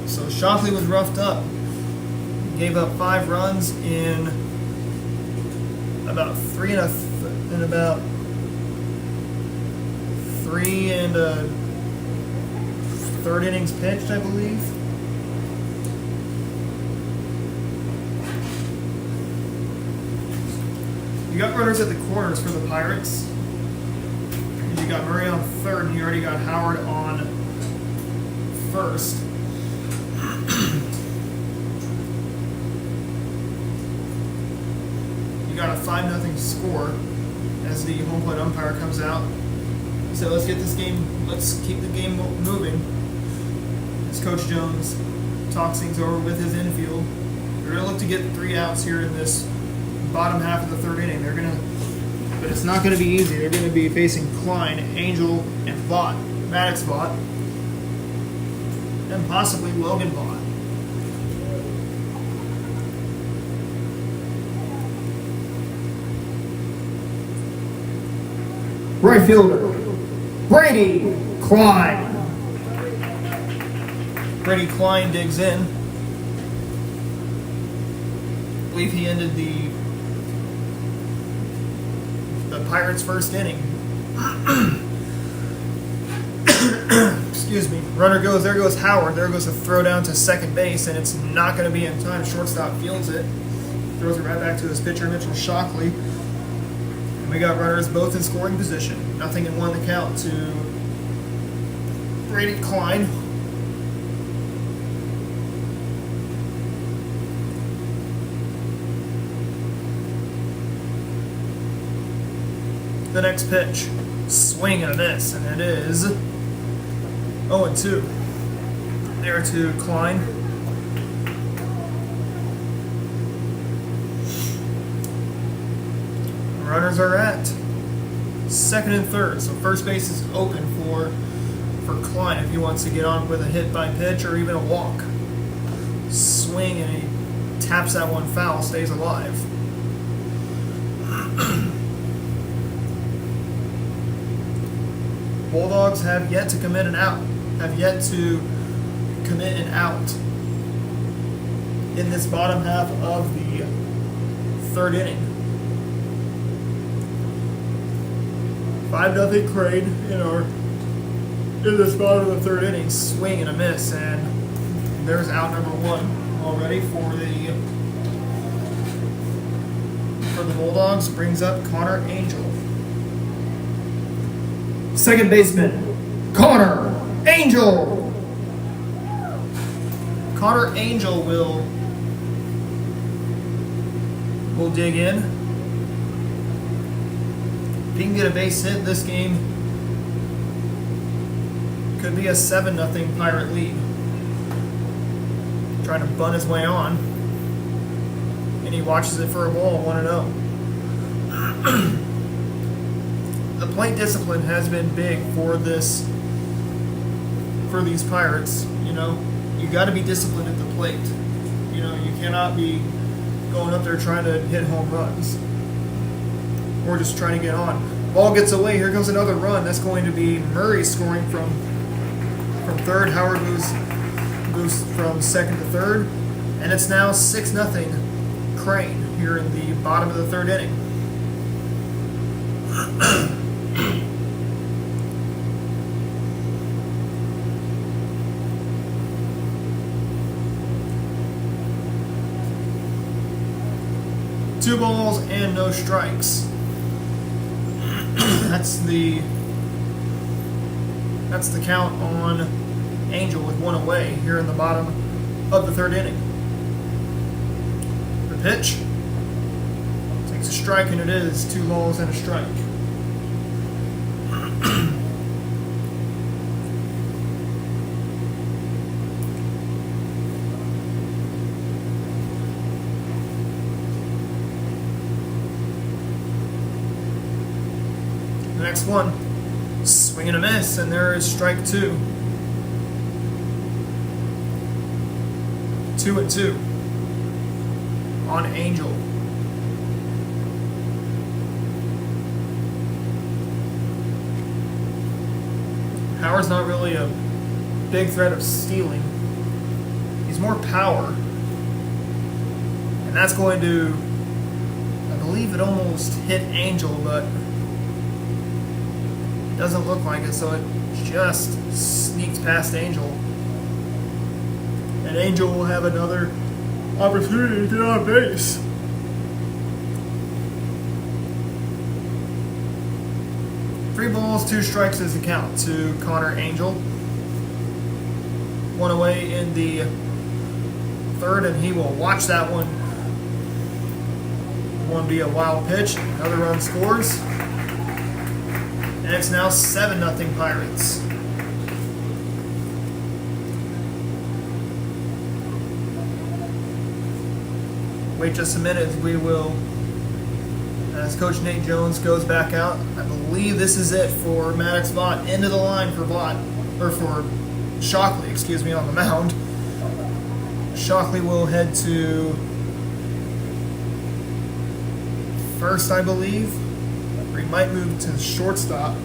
So Shockley was roughed up. Gave up 5 runs in about 3 and a third innings pitched, I believe. You got runners at the corners for the Pirates. You got Murray on third, and you already got Howard on first. You got a 5-0 score as the home plate umpire comes out. So let's keep the game moving. As Coach Jones talks things over with his infield. They're going to look to get 3 outs here in this bottom half of the third inning. But it's not going to be easy. They're going to be facing Klein, Angel, and Vaught, Maddox Vaught, and possibly Logan Vaught. Right fielder, Brady Klein. Brady Klein digs in. I believe he ended the Pirates' first inning. Excuse me. Runner goes, there goes Howard. There goes a throw down to second base, and it's not going to be in time. Shortstop fields it. Throws it right back to his pitcher, Mitchell Shockley. And we got runners both in scoring position. Nothing in one to count to Brady Klein. The next pitch, swing and a miss, and it is 0-2. There to Klein. Runners are at second and third, so first base is open for Klein if he wants to get on with a hit by pitch or even a walk. Swing and he taps that one foul, stays alive. Bulldogs have yet to commit an out. In this bottom half of the third inning. 5-0 Crane in this bottom of the third inning. Swing and a miss, and there's out number one already for the Bulldogs. Brings up Connor Angel. Second baseman, Connor Angel. Connor Angel will dig in. If he can get a base hit, this game could be a 7-0 Pirate lead. Trying to bunt his way on, and he watches it for a ball, 1-0. The plate discipline has been big for these Pirates. You got to be disciplined at the plate. You cannot be going up there trying to hit home runs or just trying to get on. Ball gets away. Here comes another run. That's going to be Murray scoring from third. Howard moves from second to third, and it's now 6-0 Crane here in the bottom of the third inning. Two balls and no strikes. That's the count on Angel with one away here in the bottom of the third inning. The pitch takes a strike, and it is 2 balls and a strike. The next one, swing and a miss, and there is strike 2. 2-2 on Angel. Howard's not really a big threat of stealing. He's more power, and that's going to, I believe it almost hit Angel, but doesn't look like it, so it just sneaks past Angel. And Angel will have another opportunity to get on base. Three balls, 2 strikes is the count to Connor Angel. One away in the third, and he will watch that one. One be a wild pitch. Another run scores. And it's now 7-0 Pirates. Wait just a minute as Coach Nate Jones goes back out. I believe this is it for Maddox Vaught. End of the line for for Shockley, on the mound. Shockley will head to first, I believe. Or he might move to the shortstop.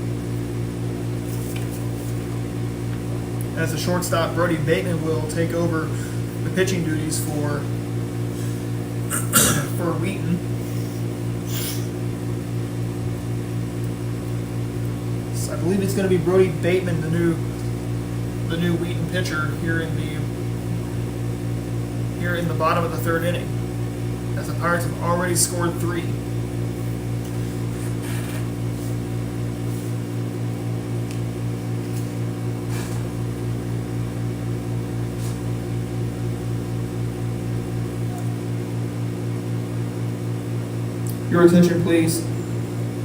As the shortstop, Brody Bateman will take over the pitching duties for Wheaton. believe it's going to be Brody Bateman, the new Wheaton pitcher here in the bottom of the third inning, as the Pirates have already scored 3. Your attention, please.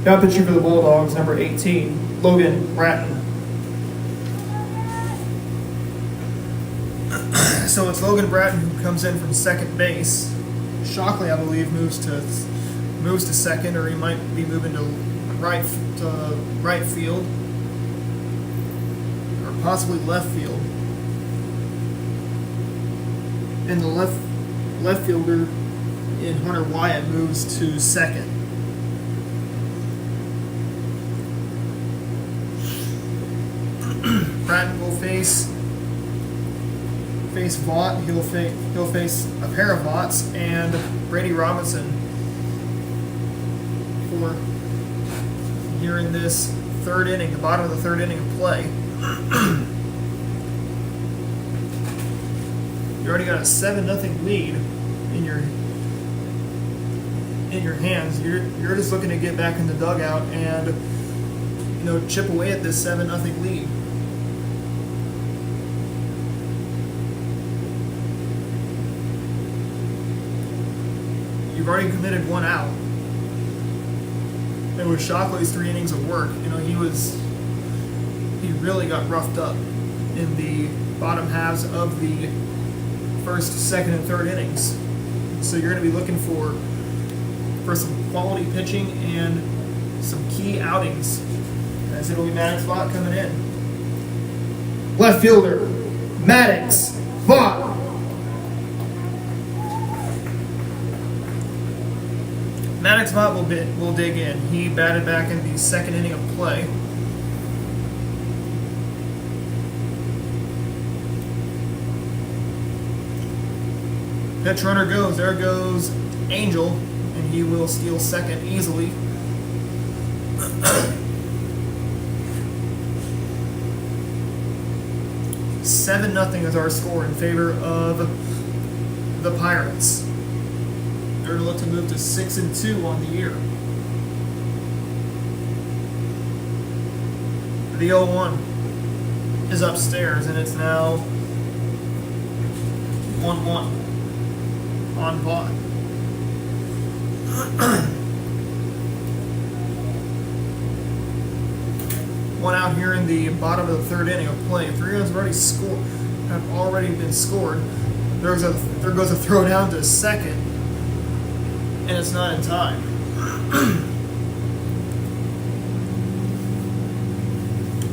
Now pitching for the Bulldogs, number 18, Logan Bratton. So it's Logan Bratton who comes in from second base. Shockley, I believe, moves to second, or he might be moving to right field, or possibly left field. And the left fielder in Hunter Wyatt moves to second. Bratton will face Vaught. He'll face a pair of Vaughts and Brady Robinson for here in this third inning, the bottom of the third inning of play. You already got a 7-0 lead in your hands. You're just looking to get back in the dugout and chip away at this 7-0 lead. You've already committed 1 out. And with Shockley's 3 innings of work, he really got roughed up in the bottom halves of the first, second, and third innings. So you're going to be looking for some quality pitching and some key outings, as it'll be Maddox Vaught coming in. Left fielder, Maddox Vaught. Maddox Vaught will dig in. He batted back in the second inning of play. Pitch runner goes. There goes Angel, and he will steal second easily. Seven 0 is our score in favor of the Pirates. They're going to look to move to 6-2 on the year. The 0-1 is upstairs, and it's now 1-1 on Vaught. One out here in the bottom of the third inning of play. 3 runs have already been scored. There goes a throw down to second, and it's not in time.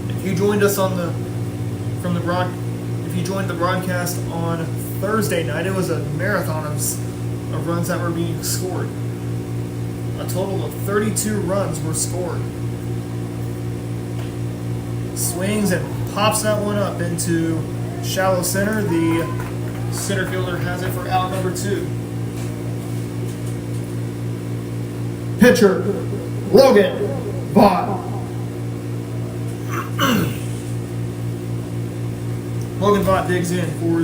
If you joined us if you joined the broadcast on Thursday night, it was a marathon of runs that were being scored. A total of 32 runs were scored. Swings and pops that one up into shallow center. The center fielder has it for out number 2. Pitcher, Logan Vaught. Logan Vaught digs in for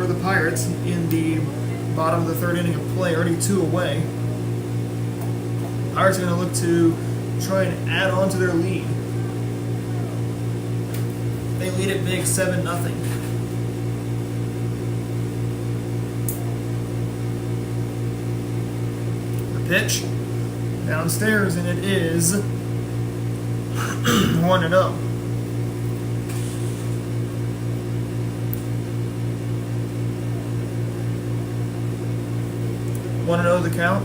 the Pirates in the bottom of the third inning of play, already 2 away. Pirates are going to look to try and add on to their lead. They lead it big, 7-0. The pitch downstairs, and it is 1-0. 1-0 the count.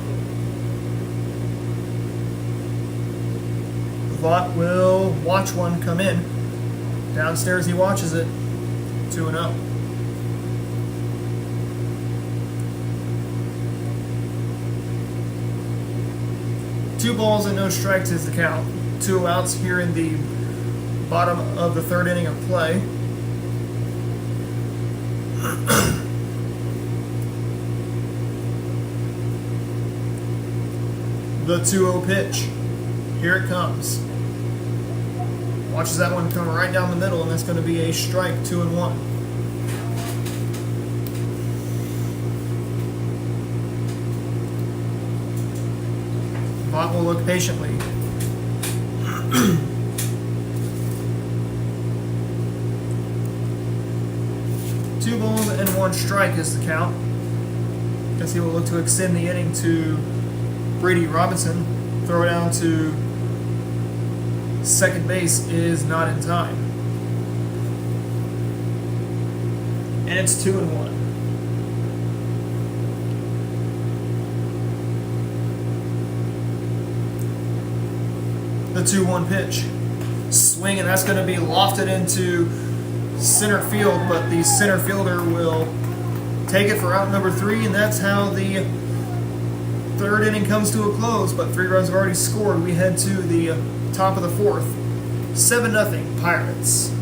Vaught will watch one come in. Downstairs he watches it. 2-0. Two balls and no strikes is the count. 2 outs here in the bottom of the third inning of play. The 2-0 pitch. Here it comes. Watches that one come right down the middle, and that's going to be a strike, 2-1. Bot will look patiently. Two balls and one strike is the count. Guess he will look to extend the inning to Brady Robinson. Throw down to second base is not in time. And it's 2-1. The 2-1 pitch. Swing, and that's going to be lofted into center field, but the center fielder will take it for out number 3, and that's how the third inning comes to a close. But 3 runs have already scored. We head to the top of the 4th. 7-0 Pirates.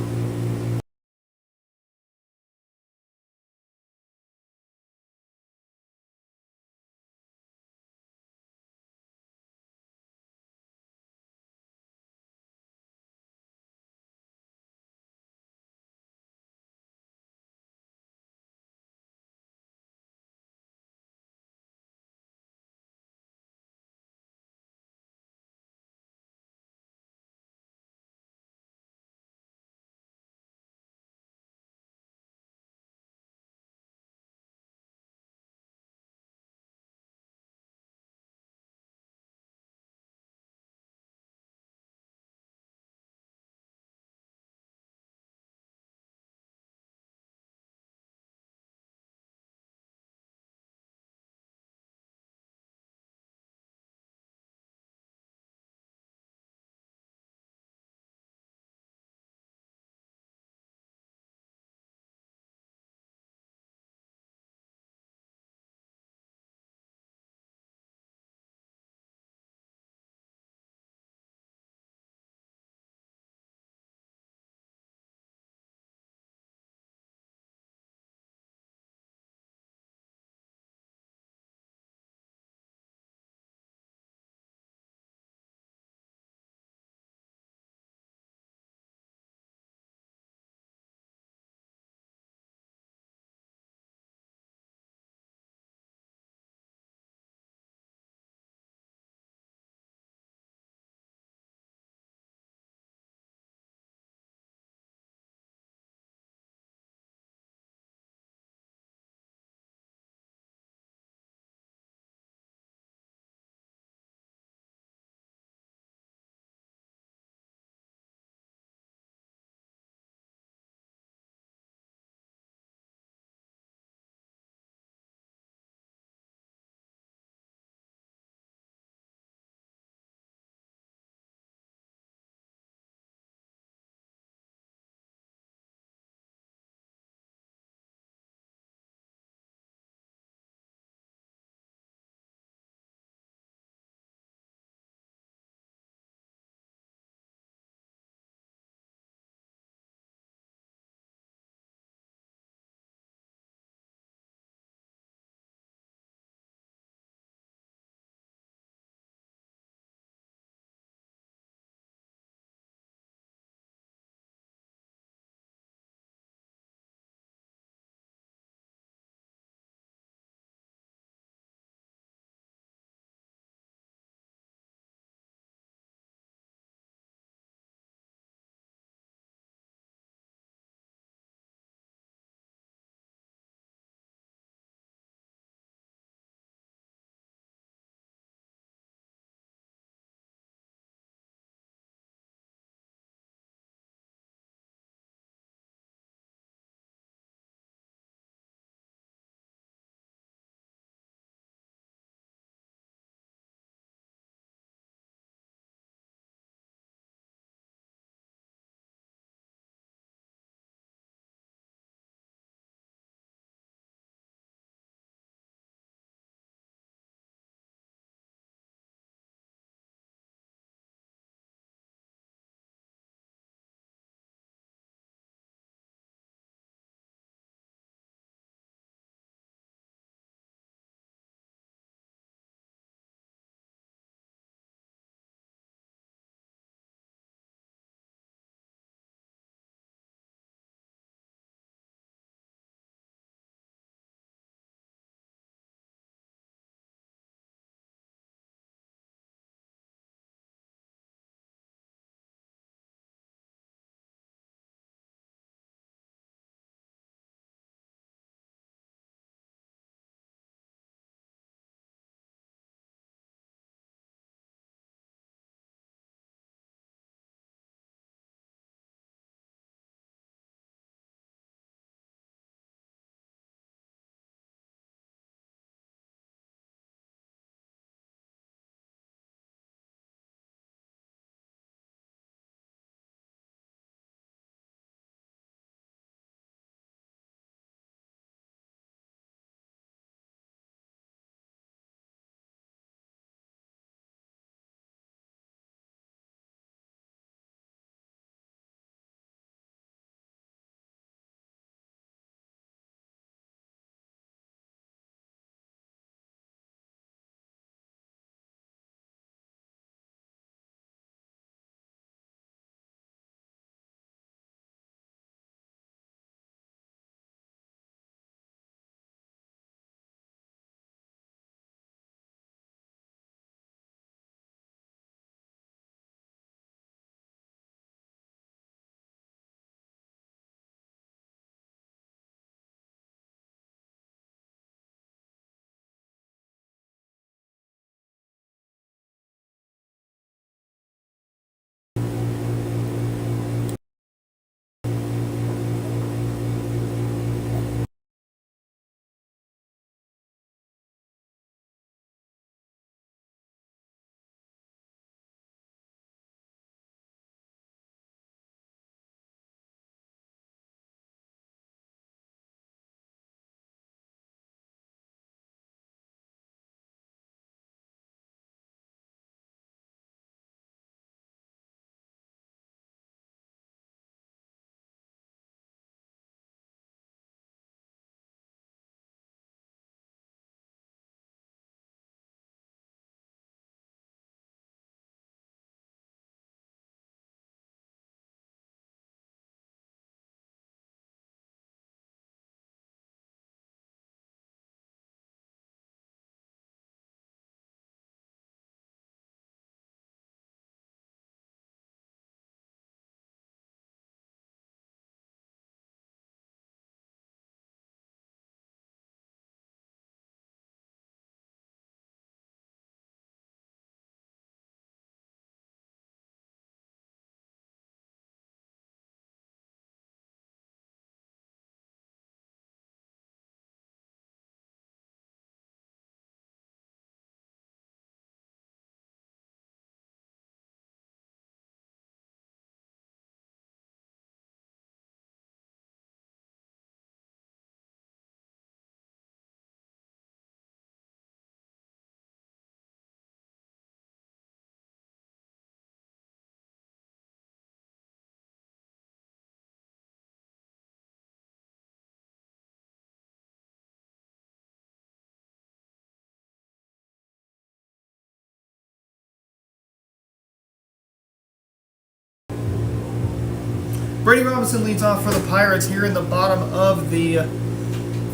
Brady Robinson leads off for the Pirates here in the bottom of the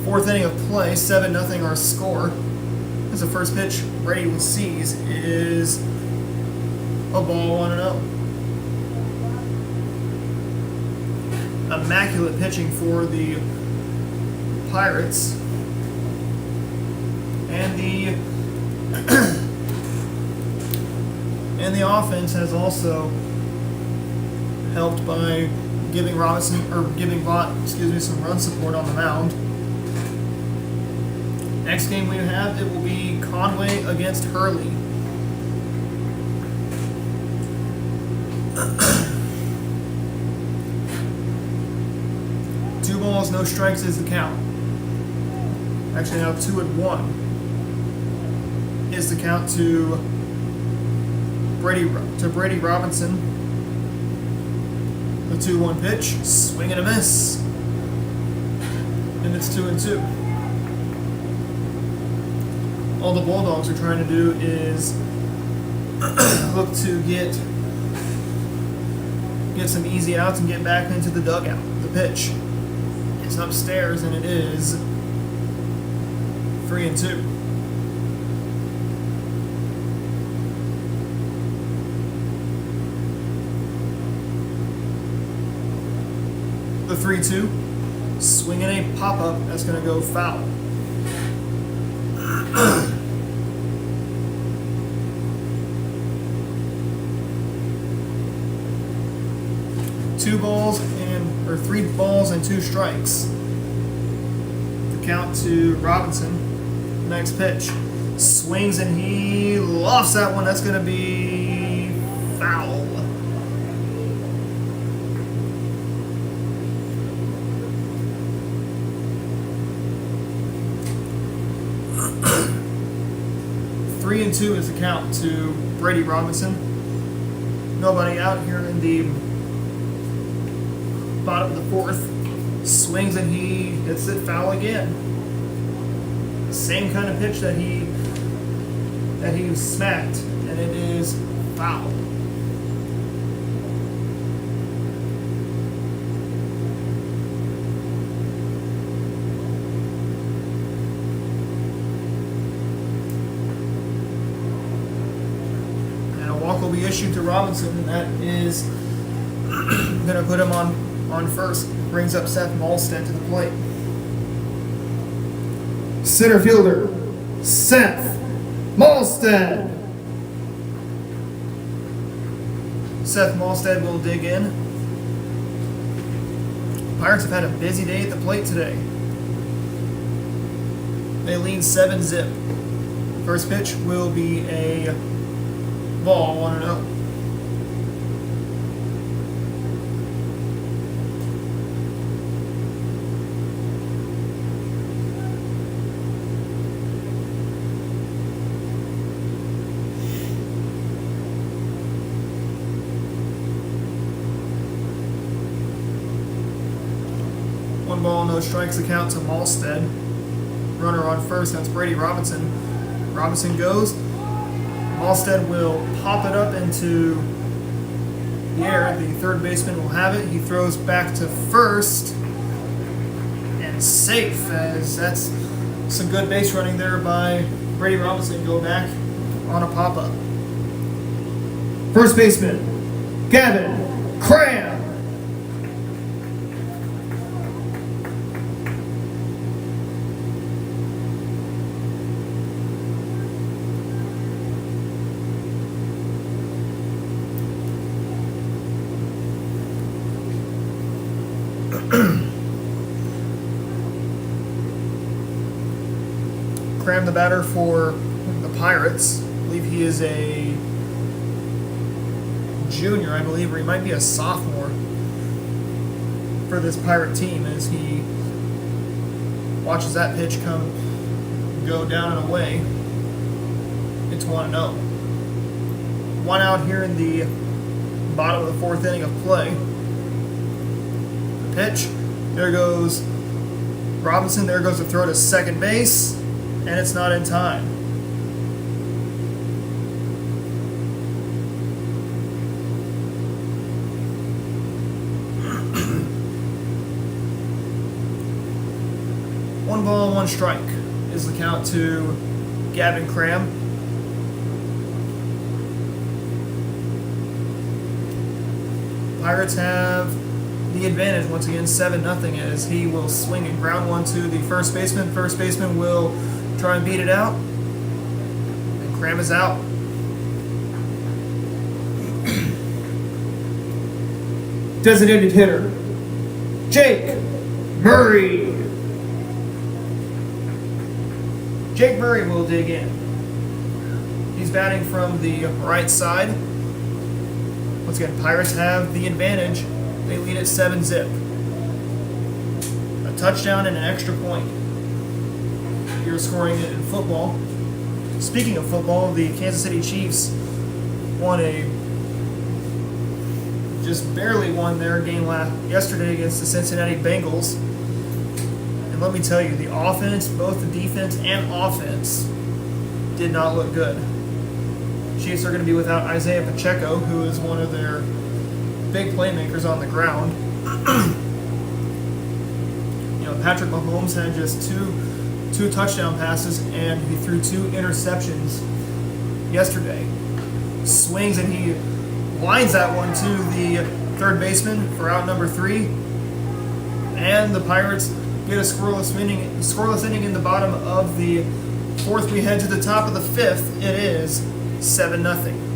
fourth inning of play. 7-0 our score. As the first pitch Brady sees is a ball 1-0. Immaculate pitching for the Pirates. And the offense has also helped by giving Vaught some run support on the mound. Next game we have, it will be Conway against Hurley. Two balls, no strikes is the count. Actually, now 2-1 is the count to Brady Robinson. The 2-1 pitch, swing and a miss, and it's 2-2. All the Bulldogs are trying to do is look to get some easy outs and get back into the dugout. The pitch is upstairs, and it is 3-2. The 3-2, swinging a pop-up that's going to go foul. Three balls and 2 strikes. The count to Robinson. Next pitch, swings and he lofts that one. That's going to be foul. Three and 2 is the count to Brady Robinson. Nobody out here in the bottom of the fourth. Swings and he hits it foul again. Same kind of pitch that he smacked, and it is foul. And a walk will be issued to Robinson, and that is going to put him on first. Brings up Seth Malstead to the plate. Center fielder, Seth Malstead. Seth Malstead will dig in. Pirates have had a busy day at the plate today. They lead 7-0. First pitch will be a ball, 1-0. One ball, no strikes, the count to Malstead. Runner on first, that's Brady Robinson. Robinson goes. Malstead will pop it up into the air. The third baseman will have it. He throws back to first. And safe, as that's some good base running there by Brady Robinson. Go back on a pop-up. First baseman, Gavin Cram. Cram, the batter for the Pirates. I believe he is a junior, or he might be a sophomore for this Pirate team, as he watches that pitch go down and away. It's 1-0. One out here in the bottom of the fourth inning of play. The pitch, there goes Robinson, there goes the throw to second base, and it's not in time. One ball, one strike is the count to Gavin Cram. Pirates have the advantage once again, 7-0, as he will swing and ground one to the first baseman. First baseman will try and beat it out, and Cram is out. Designated hitter, Jake Murray. Jake Murray will dig in. He's batting from the right side. Once again, Pirates have the advantage. They lead at 7-0. A touchdown and an extra point. You're scoring it in football. Speaking of football, the Kansas City Chiefs just barely won their game yesterday against the Cincinnati Bengals. And let me tell you, the offense, both the defense and offense, did not look good. Chiefs are going to be without Isaiah Pacheco, who is one of their big playmakers on the ground. Patrick Mahomes had just two touchdown passes, and he threw 2 interceptions yesterday. Swings, and he lines that one to the third baseman for out number 3. And the Pirates get a scoreless inning in the bottom of the 4th. We head to the top of the 5th. It is 7-0.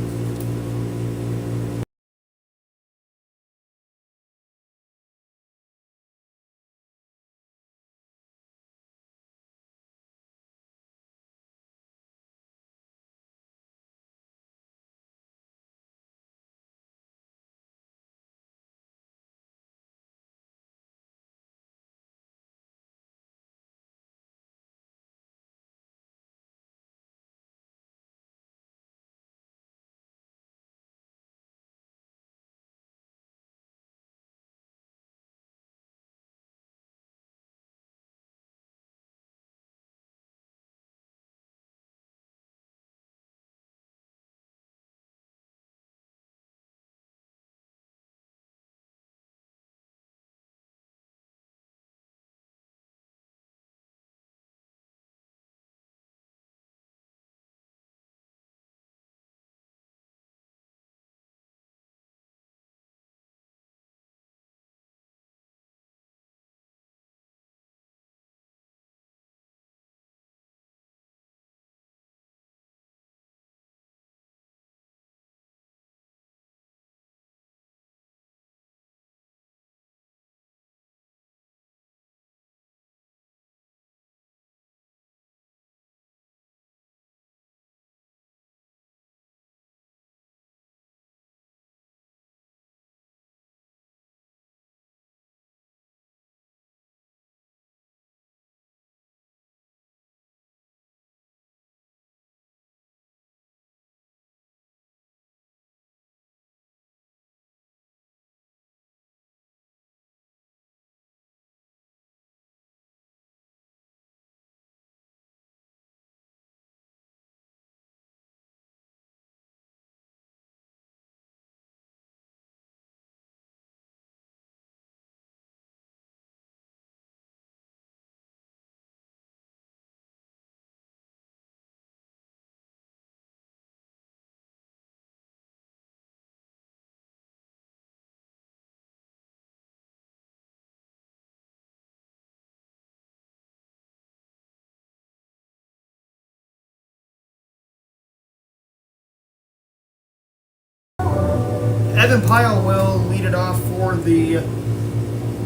Evan Pyle will lead it off for the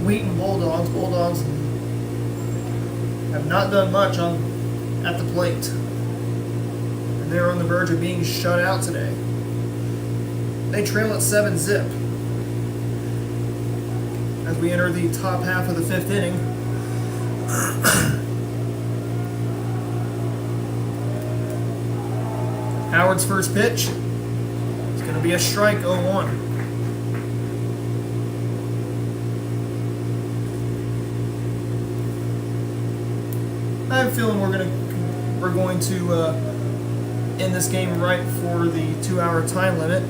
Wheaton Bulldogs. Bulldogs have not done much at the plate, and they're on the verge of being shut out today. They trail at 7-0 as we enter the top half of the 5th inning. Howard's first pitch is going to be a strike, 0-1. I have a feeling we're going to end this game right for the 2-hour time limit.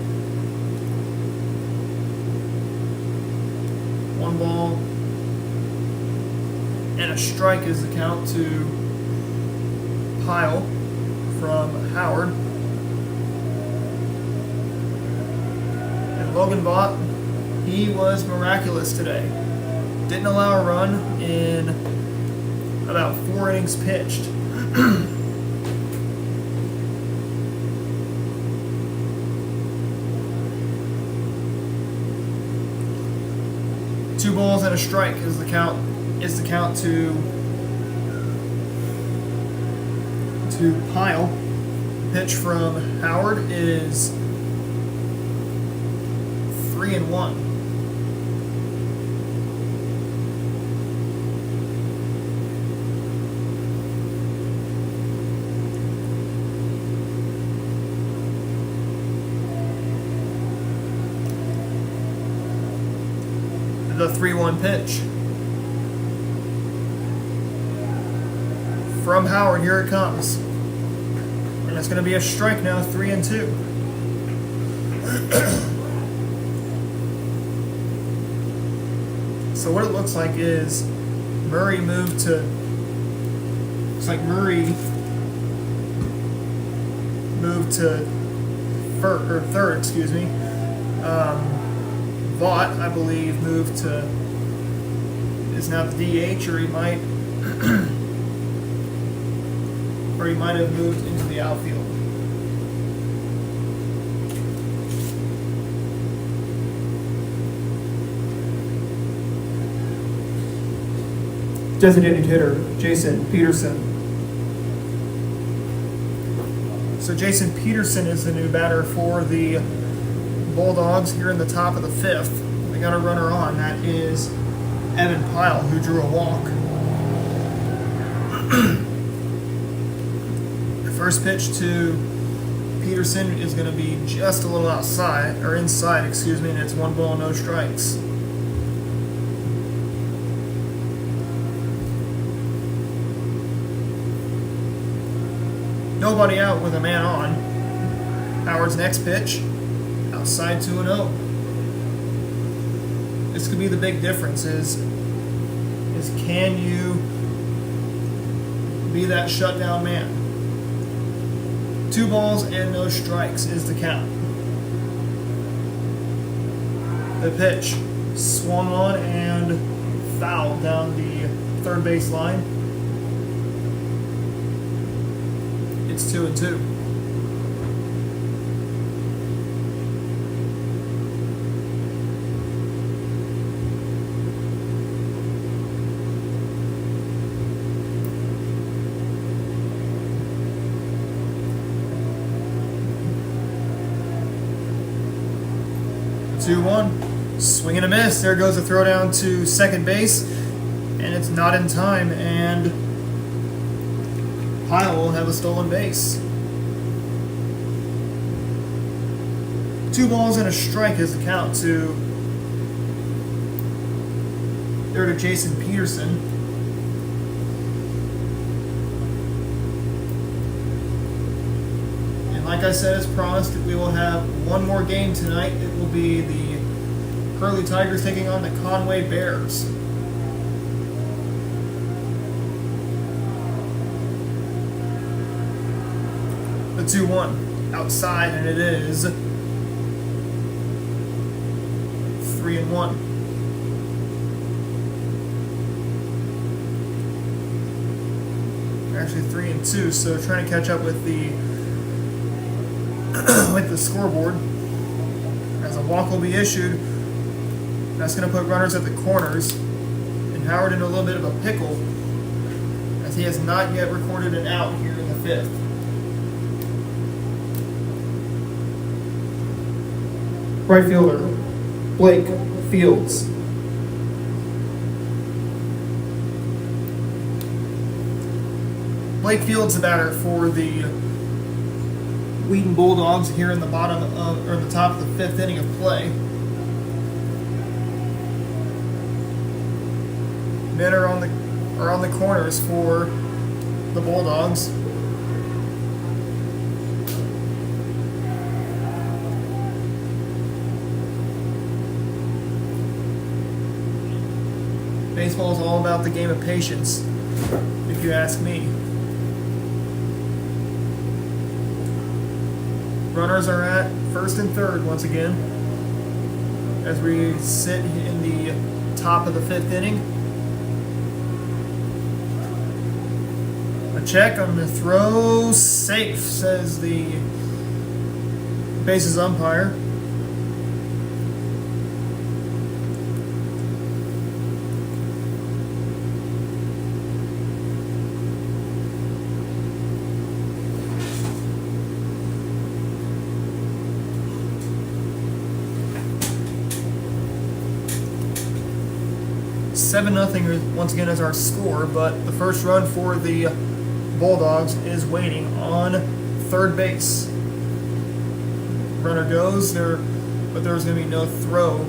1 ball and a strike is the count to Pyle from Howard. And Logan Vaught, he was miraculous today. Didn't allow a run in about 4 innings pitched. Two balls and a strike is the count to Pyle. Pitch from Howard is 3-1. The 3-1 pitch from Howard. Here it comes, and it's going to be a strike now. 3-2. So what it looks like is Murray moved to. Looks like Murray moved to third. Excuse me. Vaught, I believe, moved to, is now the DH, or he might have moved into the outfield. Designated hitter, Jason Peterson. So Jason Peterson is the new batter for the Bulldogs here in the top of the 5th. They got a runner on. That is Evan Pyle, who drew a walk. The first pitch to Peterson is going to be just a little inside, excuse me, and it's 1 ball, no strikes. Nobody out with a man on. Howard's next pitch. Outside 2-0. This could be the big difference is can you be that shutdown man? 2 balls and no strikes is the count. The pitch swung on and fouled down the third base line. It's 2-2. Swing and a miss. There goes a throw down to second base, and it's not in time, and Pyle will have a stolen base. 2 balls and a strike is the count to Jason Peterson. And like I said, as promised, we will have one more game tonight. It will be the Hurley Tigers taking on the Conway Bears. The 2-1 outside, and it is 3-1. Actually 3-2, so trying to catch up with the with the scoreboard. As a walk will be issued. That's going to put runners at the corners, and Howard in a little bit of a pickle, as he has not yet recorded an out here in the 5th. Right fielder, Blake Fields. Blake Fields, the batter for the Wheaton Bulldogs here in the the top of the 5th inning of play. Men are on the corners for the Bulldogs. Baseball is all about the game of patience, if you ask me. Runners are at first and third once again as we sit in the top of the fifth inning. A check on the throw, safe, says the bases umpire. Seven nothing once again is our score, but the first run for the Bulldogs is waiting on third base. Runner goes there, but there's going to be no throw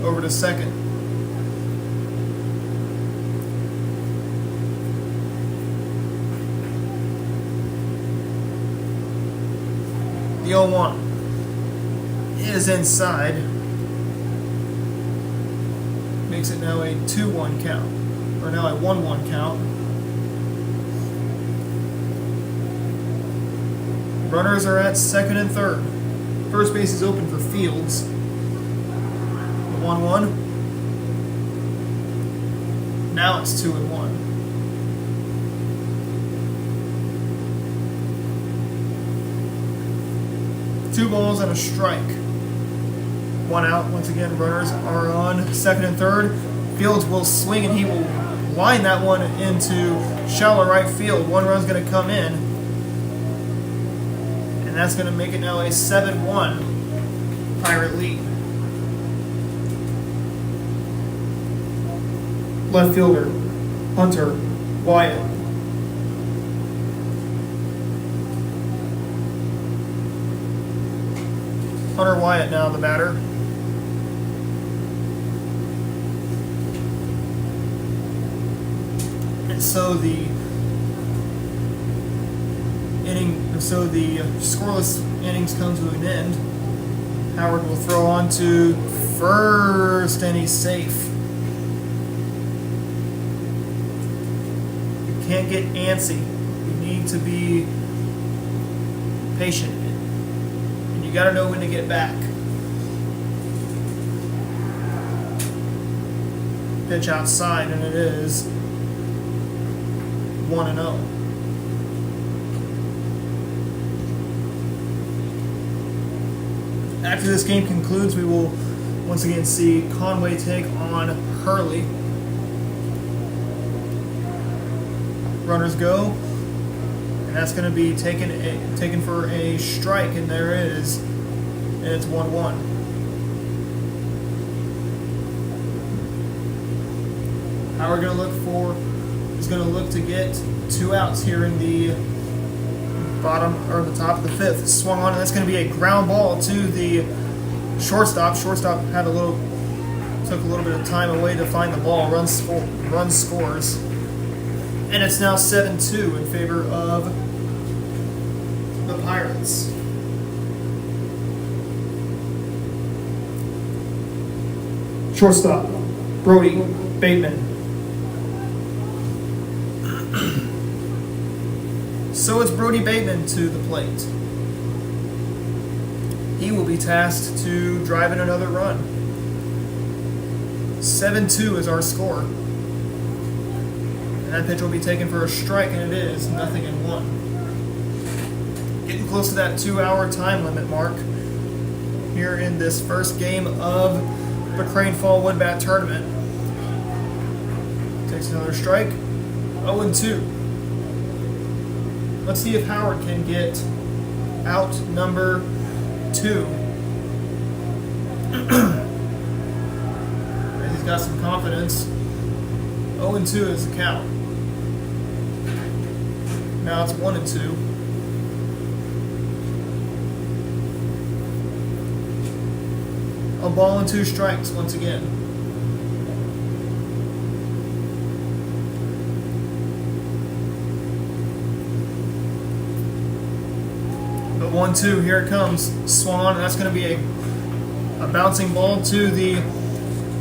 over to second. The 0-1 is inside. Makes it now a 2-1 count, or now a 1-1 count. Runners are at second and third. First base is open for Fields. The 1-1. Now it's 2-1. Two balls and a strike. One out. Once again, runners are on second and third. Fields will swing and he will line that one into shallow right field. One run's going to come in. And that's going to make it now a 7-1 Pirate lead. Left fielder, Hunter Wyatt. Hunter Wyatt now the batter. And so the scoreless innings come to an end. Howard will throw on to first, and he's safe. You can't get antsy. You need to be patient, and you got to know when to get back. Pitch outside, and it is 1-0. After this game concludes, we will once again see Conway take on Hurley. Runners go, and that's going to be taken for a strike, and there it is, and it's 1-1. Howard is going to look to get 2 outs here in the bottom or the top of the fifth. Swung on, and that's going to be a ground ball to the shortstop. Shortstop took a little bit of time away to find the ball. Run scores, and it's now 7-2 in favor of the Pirates. Shortstop, Brody Bateman. So it's Brody Bateman to the plate. He will be tasked to drive in another run. 7-2 is our score. And that pitch will be taken for a strike, and it is 0-1. Getting close to that 2-hour time limit mark here in this first game of the Crane Fall Woodbat Tournament. Takes another strike. 0-2. Let's see if Howard can get out number 2. He's got some confidence. 0-2 is the count. Now it's 1-2. A ball and 2 strikes once again. But 1-2, here it comes. Swung on, and that's going to be a bouncing ball to the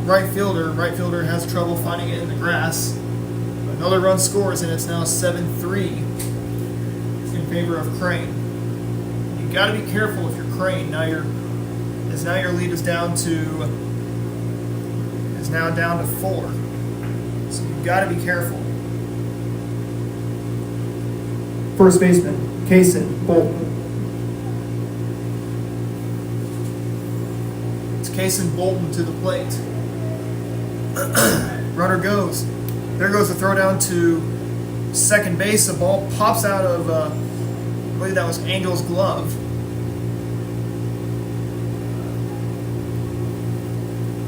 right fielder. Right fielder has trouble finding it in the grass. Another run scores, and it's now 7-3 in favor of Crane. You got to be careful if you're Crane. Now your lead is now down to 4. So you got to be careful. First baseman, Kaysen Bolton. It's Kaysen Bolton to the plate. Runner goes. There goes the throw down to second base. The ball pops out of, I believe that was Angel's glove.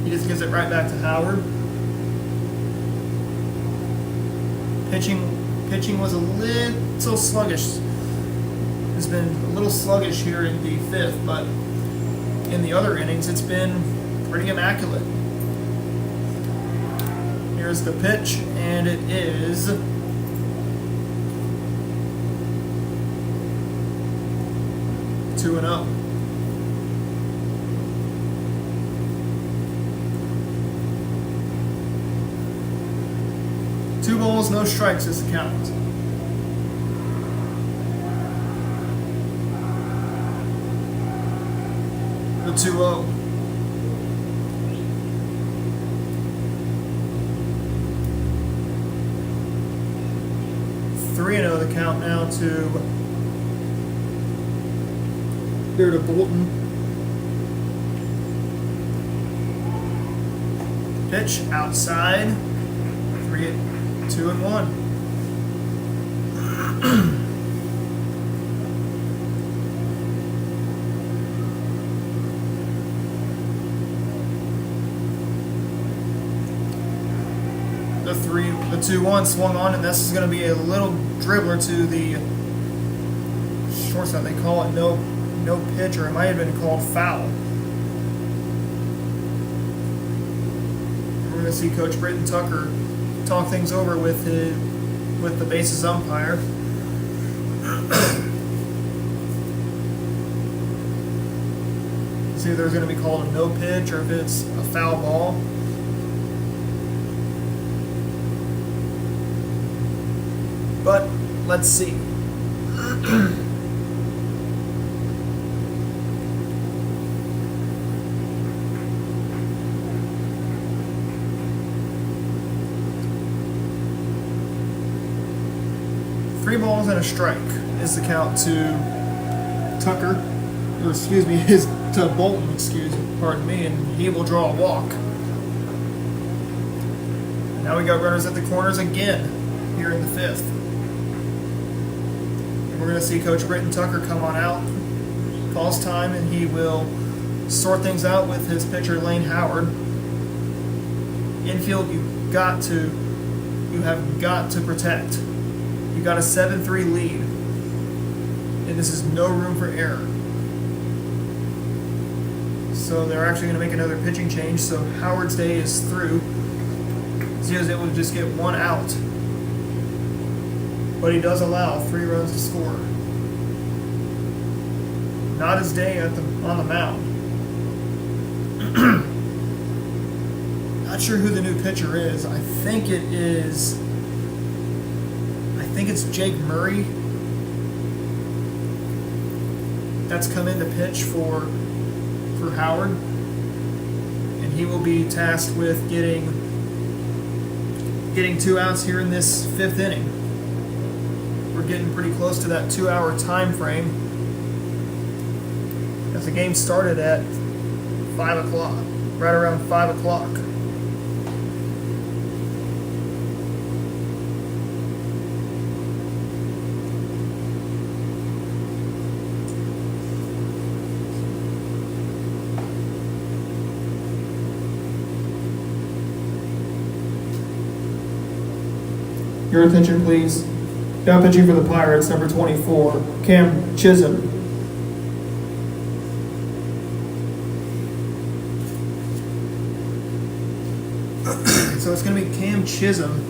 He just gives it right back to Howard. Pitching was a little sluggish. It's been a little sluggish here in the 5th, but in the other innings, it's been pretty immaculate. Here's the pitch, and it is two and 0. Two balls, no strikes is the count. The 2-0. Three and 0 the count now to here to Bolton. Pitch outside. 2-1. The 2-1 swung on, and this is going to be a little dribbler to the shortstop. They call it no pitch, or it might have been called foul. We're going to see Coach Britton Tucker talk things over with the bases umpire. See if there's going to be called a no pitch or if it's a foul ball. But let's see. Three balls and a strike is the count to Tucker, or excuse me, to Bolton, pardon me, and he will draw a walk. Now we got runners at the corners again here in the 5th. And we're going to see Coach Britton Tucker come on out, calls time, and he will sort things out with his pitcher Lane Howard. Infield, you have got to protect. You got a 7-3 lead, and this is no room for error. So they're actually going to make another pitching change. So Howard's day is through. He was able to just get one out, but he does allow 3 runs to score. Not his day on the mound. Not sure who the new pitcher is. I think it's Jake Murray that's come in to pitch for Howard, and he will be tasked with getting 2 outs here in this 5th inning. We're getting pretty close to that 2-hour time frame, as the game started at 5 o'clock, right around 5 o'clock. Your attention, please. Now pitching for the Pirates, number 24, Cam Chisholm. So it's going to be Cam Chisholm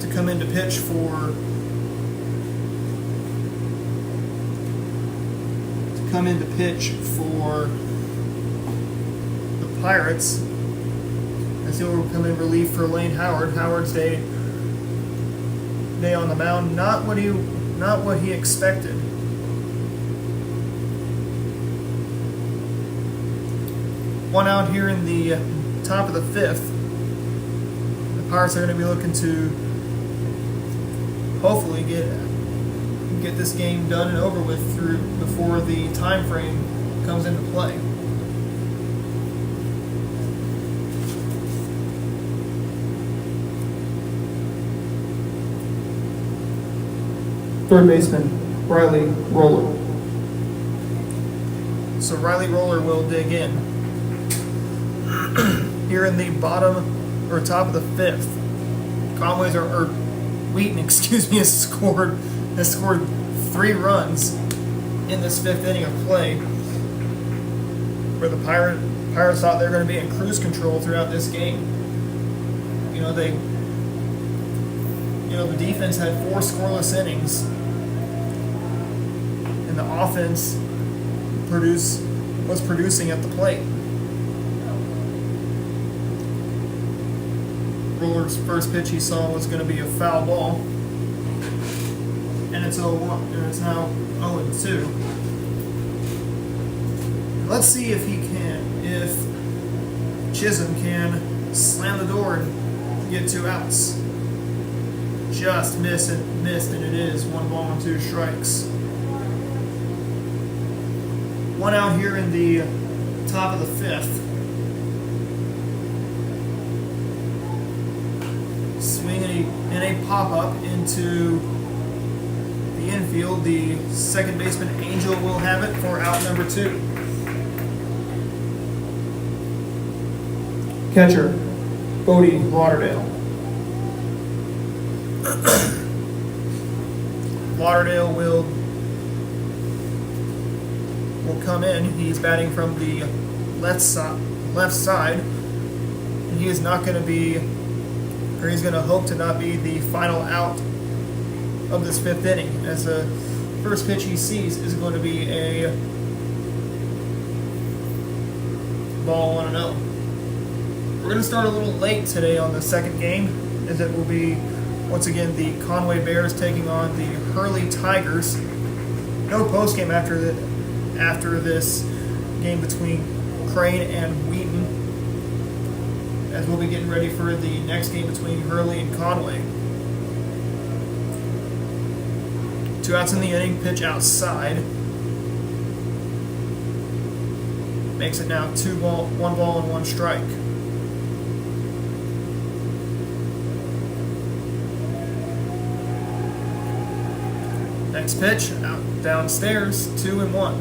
to come in to pitch for the Pirates, as he'll come in relief for Lane Howard. Howard's day on the mound, not what he expected. One out here in the top of the fifth. The Pirates are going to be looking to hopefully get this game done and over with before the time frame comes into play. Third baseman, Riley Roller. So Riley Roller will dig in. Here in the bottom or top of the fifth, Wheaton, has scored 3 runs in this 5th inning of play, where the Pirates thought they were going to be in cruise control throughout this game. The defense had 4 scoreless innings, and the offense was producing at the plate. Roller's first pitch he saw was going to be a foul ball, and it's 0-1, and it's now 0-2. Let's see if Chisholm can slam the door and get 2 outs. Just missed, and it is 1 ball and 2 strikes. 1 out here in the top of the 5th. Swing and a pop-up into the infield. The second baseman, Angel, will have it for out number 2. Catcher, Bodie Lauderdale. Lauderdale will come in. He's batting from the left side, and he is not going to be, or he's going to hope to not be, the final out of this 5th inning, as the first pitch he sees is going to be a ball 1-0. We're going to start a little late today on the second game, as it will be once again the Conway Bears taking on the Hurley Tigers. No postgame after this game between Crane and Wheaton, as we'll be getting ready for the next game between Hurley and Conway. 2 outs in the inning, pitch outside. Makes it now 1 ball and 1 strike. Next pitch, out downstairs, 2-1.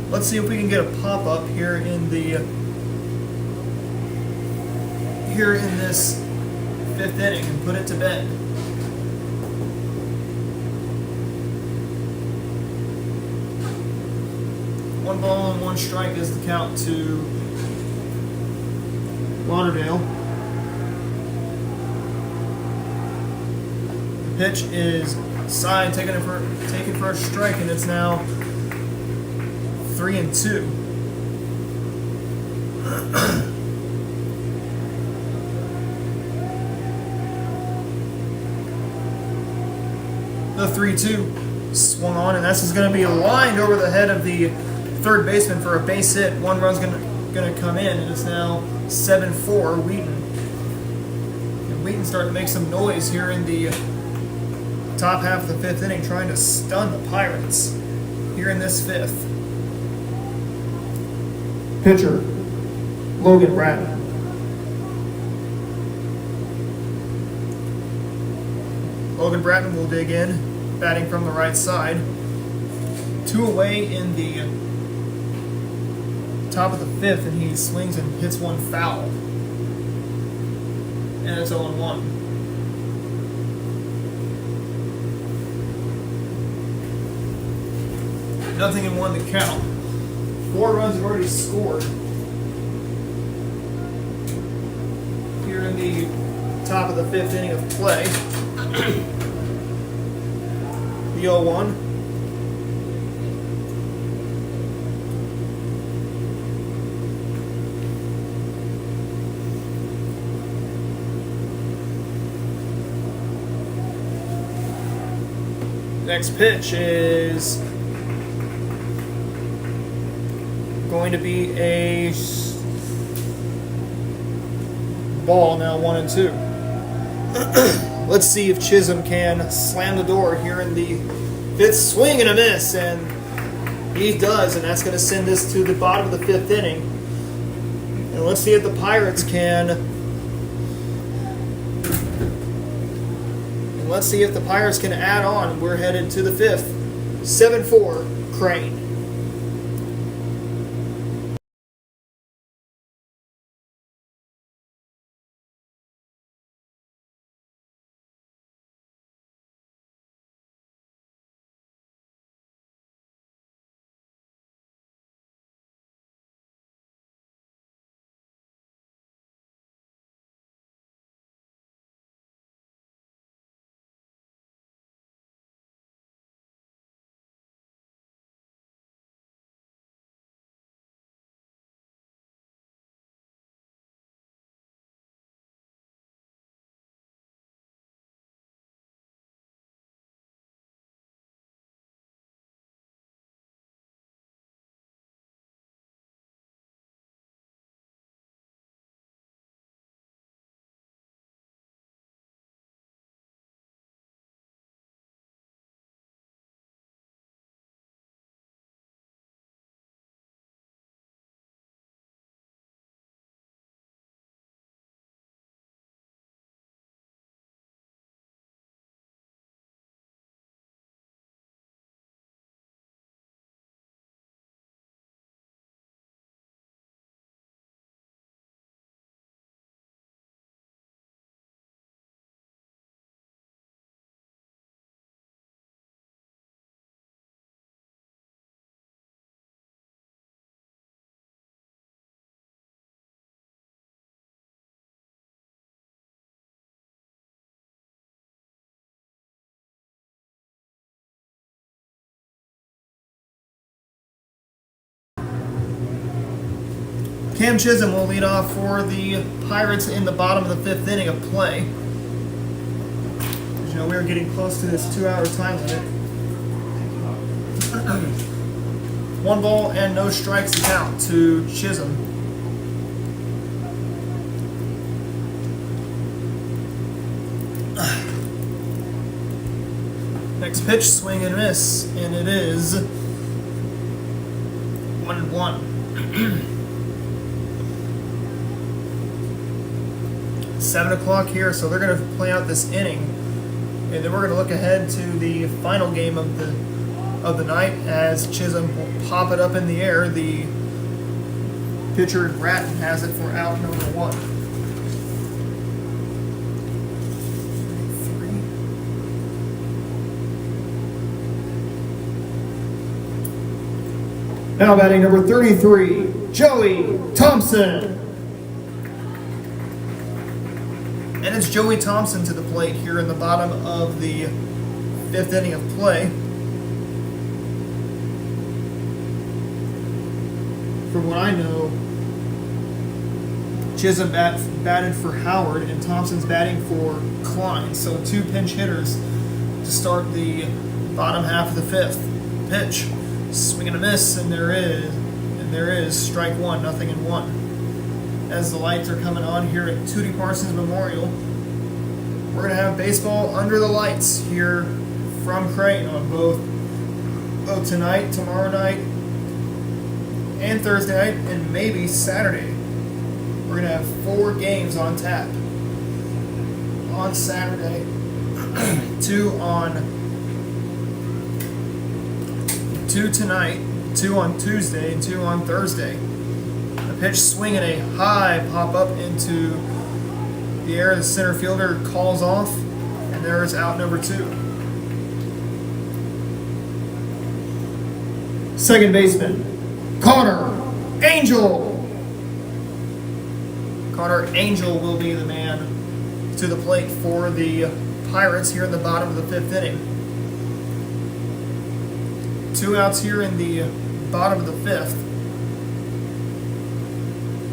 Let's see if we can get a pop-up here in this 5th inning and put it to bed. One ball and 1 strike is the count to Lauderdale. Pitch is side, taken for a strike, and it's now 3-2. The 3-2 swung on, and this is going to be lined over the head of the third baseman for a base hit. 1 run's going to come in, and it's now 7-4 Wheaton. And Wheaton starting to make some noise here in the top half of the 5th inning, trying to stun the Pirates here in this 5th. Pitcher, Logan Bratton. Logan Bratton will dig in, batting from the right side. 2 away in the top of the 5th, and he swings and hits 1 foul. And it's 0-1. Nothing in 1 to count. 4 runs have already scored here in the top of the 5th inning of play. The 0-1. Next pitch is going to be a ball, now 1-2. Let's see if Chisholm can slam the door here in the fifth. Swing and a miss, and he does, and that's going to send us to the bottom of the fifth inning. And let's see if the Pirates can. And let's see if the Pirates can add on. We're headed to the fifth. 7-4, Crane. Cam Chisholm will lead off for the Pirates in the bottom of the fifth inning of play. As you know, we're getting close to this 2-hour time limit. 1 ball and no strikes to count to Chisholm. Next pitch, swing and miss, and it is 1-1. 7 o'clock here, so they're going to play out this inning, and then we're going to look ahead to the final game of the night as Chisholm will pop it up in the air. The pitcher Wheaton has it for out number 1. Now batting number 33, Joey Thompson. And it's Joey Thompson to the plate here in the bottom of the fifth inning of play. From what I know, Chisholm batted for Howard and Thompson's batting for Klein. So 2 pinch hitters to start the bottom half of the fifth. Pitch, swing and a miss, and there is strike 1, 0-1. As the lights are coming on here at Tootie Parsons Memorial, we're going to have baseball under the lights here from Crane on both tonight, tomorrow night, and Thursday night, and maybe Saturday. We're going to have 4 games on tap. On Saturday, 2 tonight, 2 on Tuesday, and 2 on Thursday. A pitch, swing, and a high pop up into the air. The center fielder calls off, and there is out number 2. Second baseman, Connor Angel. Connor Angel will be the man to the plate for the Pirates here in the bottom of the fifth inning. 2 outs here in the bottom of the fifth.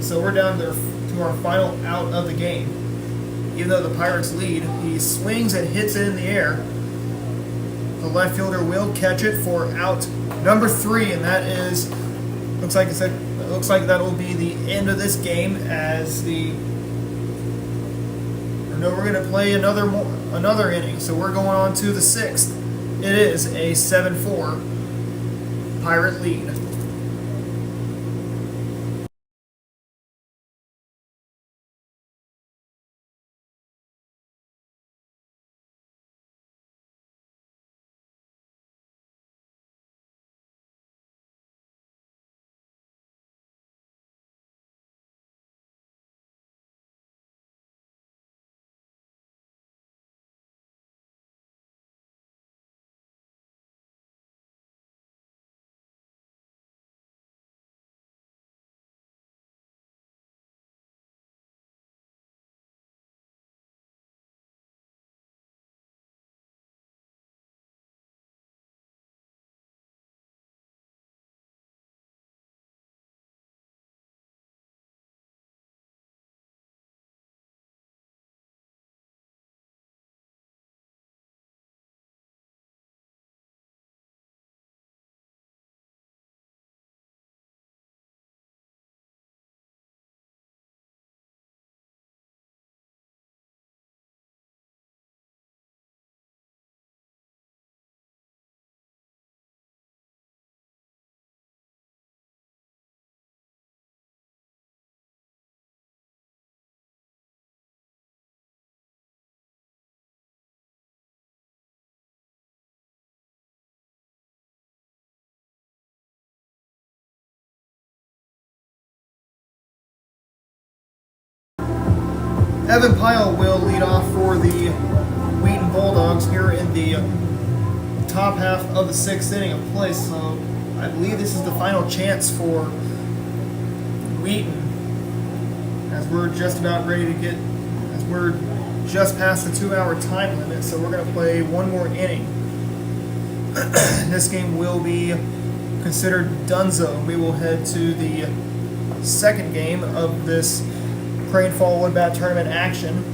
So we're down to our final out of the game. Even though the Pirates lead, he swings and hits it in the air. The left fielder will catch it for out number 3, and that is looks like that will be the end of this game as the. No, we're going to play another inning, so we're going on to the 6th. It is a 7-4 Pirate lead. Evan Pyle will lead off for the Wheaton Bulldogs here in the top half of the 6th inning of play. So I believe this is the final chance for Wheaton as we're just past the 2-hour time limit. So we're going to play one more inning. This game will be considered donezo. We will head to the second game of this Crane Fall Wood Bat Tournament action.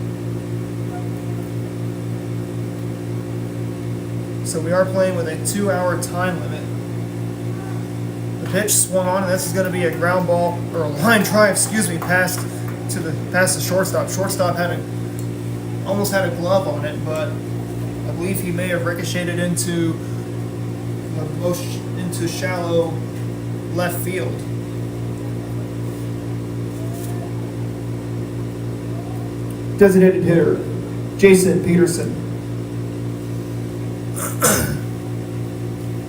So we are playing with a 2-hour time limit. The pitch swung on, and this is going to be a ground ball, or a line drive, past the shortstop. Shortstop almost had a glove on it, but I believe he may have ricocheted into shallow left field. Designated hitter, Jason Peterson.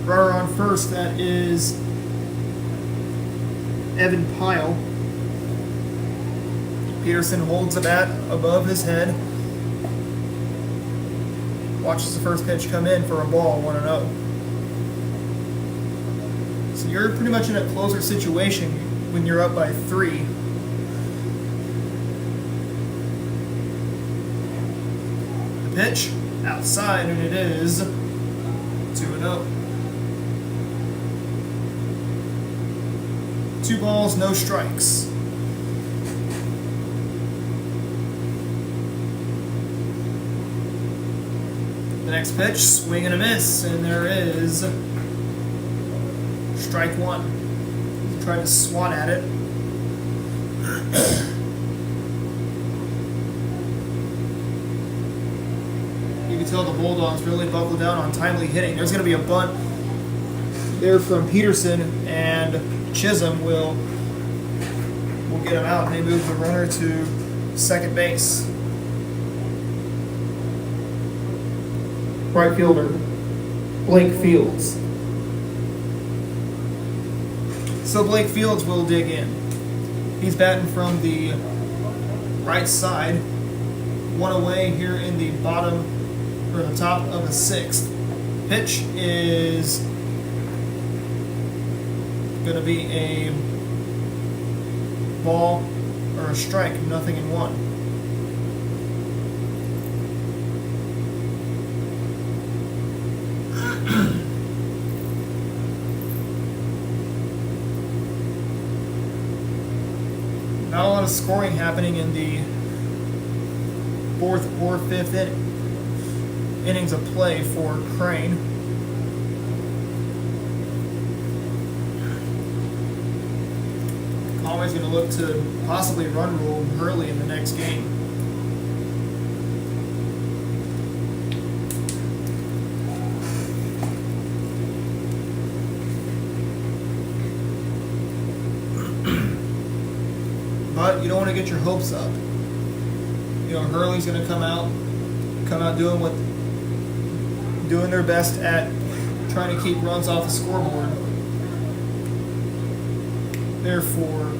Runner on first, that is Evan Pyle. Peterson holds the bat above his head. Watches the first pitch come in for a ball, 1-0. So you're pretty much in a closer situation when you're up by 3. Pitch outside, and it is 2-0. 2 balls, no strikes. The next pitch, swing and a miss, and there is strike 1. Tried to swat at it. You can tell the Bulldogs really buckled down on timely hitting. There's going to be a bunt there from Peterson, and Chisholm will get him out, and they move the runner to second base. Right fielder, Blake Fields. So Blake Fields will dig in. He's batting from the right side, 1 away here in the top of the 6th. Pitch is going to be a ball or a strike, 0-1. Not a lot of scoring happening in the 4th or 5th innings of play for Crane. Conway's going to look to possibly run rule Hurley in the next game. But you don't want to get your hopes up. You know, Hurley's going to come out doing their best at trying to keep runs off the scoreboard. Therefore,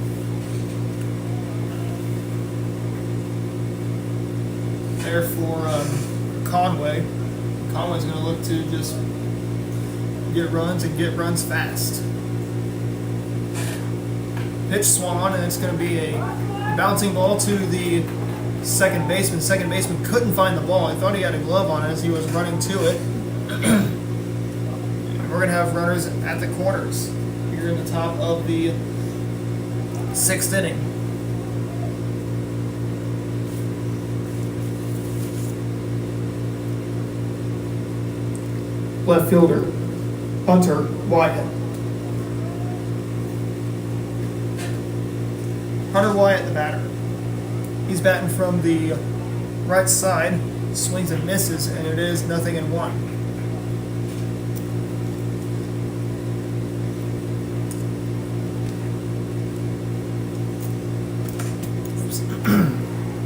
Conway's going to look to just get runs and get runs fast. Pitch swung on, and it's going to be a bouncing ball to the second baseman. Second baseman couldn't find the ball. He thought he had a glove on it as he was running to it. And we're going to have runners at the corners here in the top of the 6th inning. Left fielder, Hunter Wyatt. Hunter Wyatt, the batter. He's batting from the right side, swings and misses, and it is 0-1.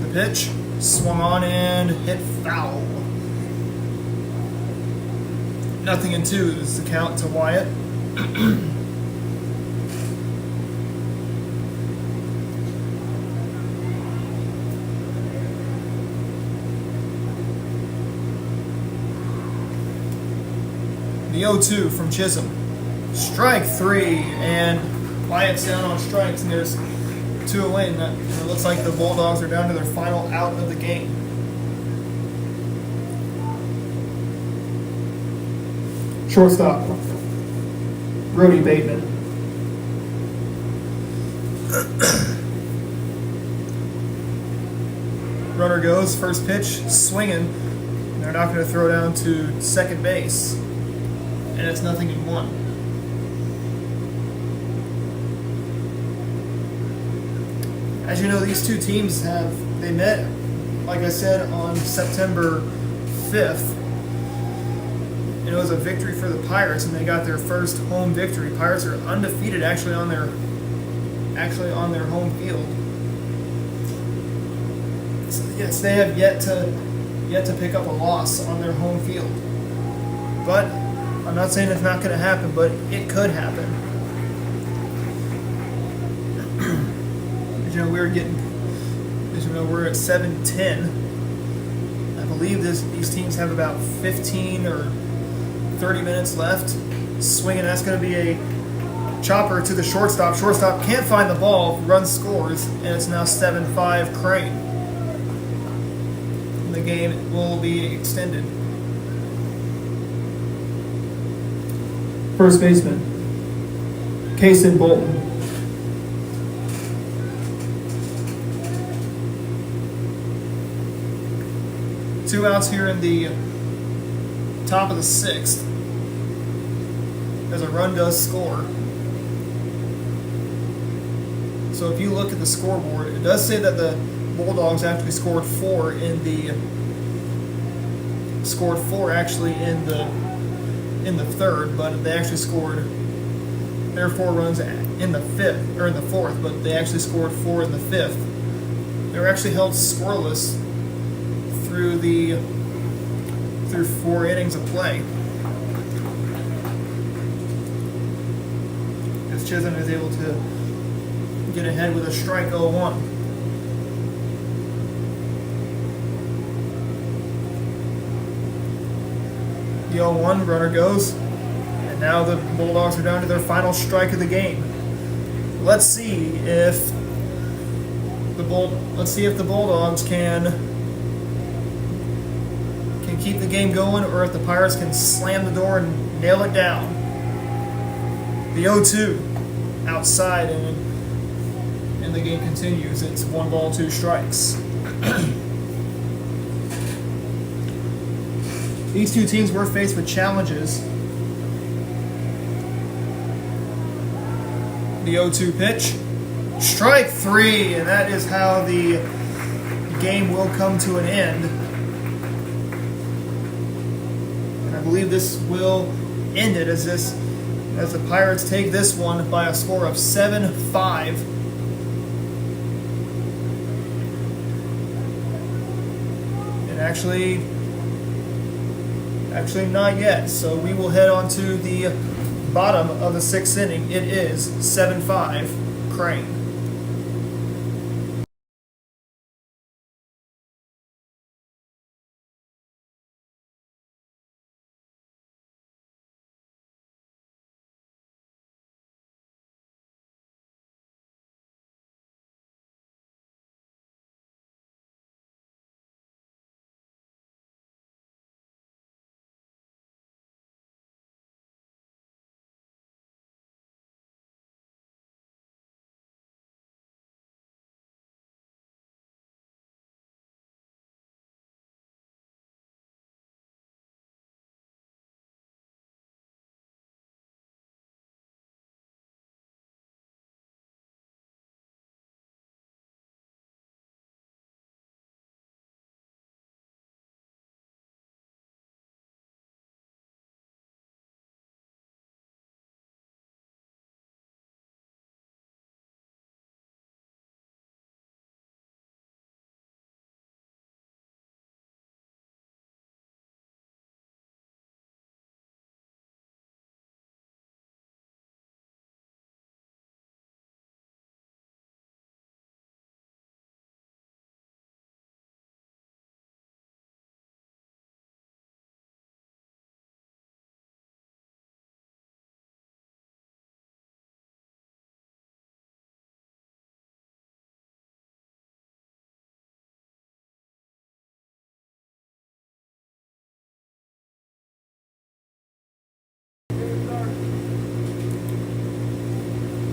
The pitch swung on and hit foul. 0-2 is the count to Wyatt. The 0-2 from Chisholm. Strike 3, and Wyatt's down on strikes, and there's 2 away. And it looks like the Bulldogs are down to their final out of the game. Shortstop, Brody Bateman. Runner goes, first pitch, swinging. They're not going to throw down to second base. And it's 0-1. As you know, these two teams they met, like I said, on September 5th. And it was a victory for the Pirates, and they got their first home victory. Pirates are undefeated actually on their home field. So yes, they have yet to pick up a loss on their home field. But I'm not saying it's not going to happen, but it could happen. As you know, we're at 7:10. I believe these teams have about 15 or 30 minutes left. Swinging, that's going to be a chopper to the shortstop. Shortstop can't find the ball, run scores, and it's now 7-5 Crane. And the game will be extended. First baseman, Kason Bolton. Two outs here in the top of the 6th. As a run does score. So if you look at the scoreboard, it does say that the Bulldogs actually scored 4 actually in the 3rd, but they actually scored their 4 runs in the 5th or in the 4th, but they actually scored 4 in the 5th. They were actually held scoreless through 4 innings of play. As Chisholm is able to get ahead with a strike 0-1. The 0-1 runner goes, and now the Bulldogs are down to their final strike of the game. Let's see if the Bulldogs can keep the game going, or if the Pirates can slam the door and nail it down. The 0-2 outside, and the game continues. It's 1 ball, 2 strikes. These two teams were faced with challenges. The 0-2 pitch, Strike 3, and that is how the game will come to an end. And I believe this will end it as the Pirates take this one by a score of 7-5. And actually not yet. So we will head on to the bottom of the 6th inning. It is 7-5 Crane.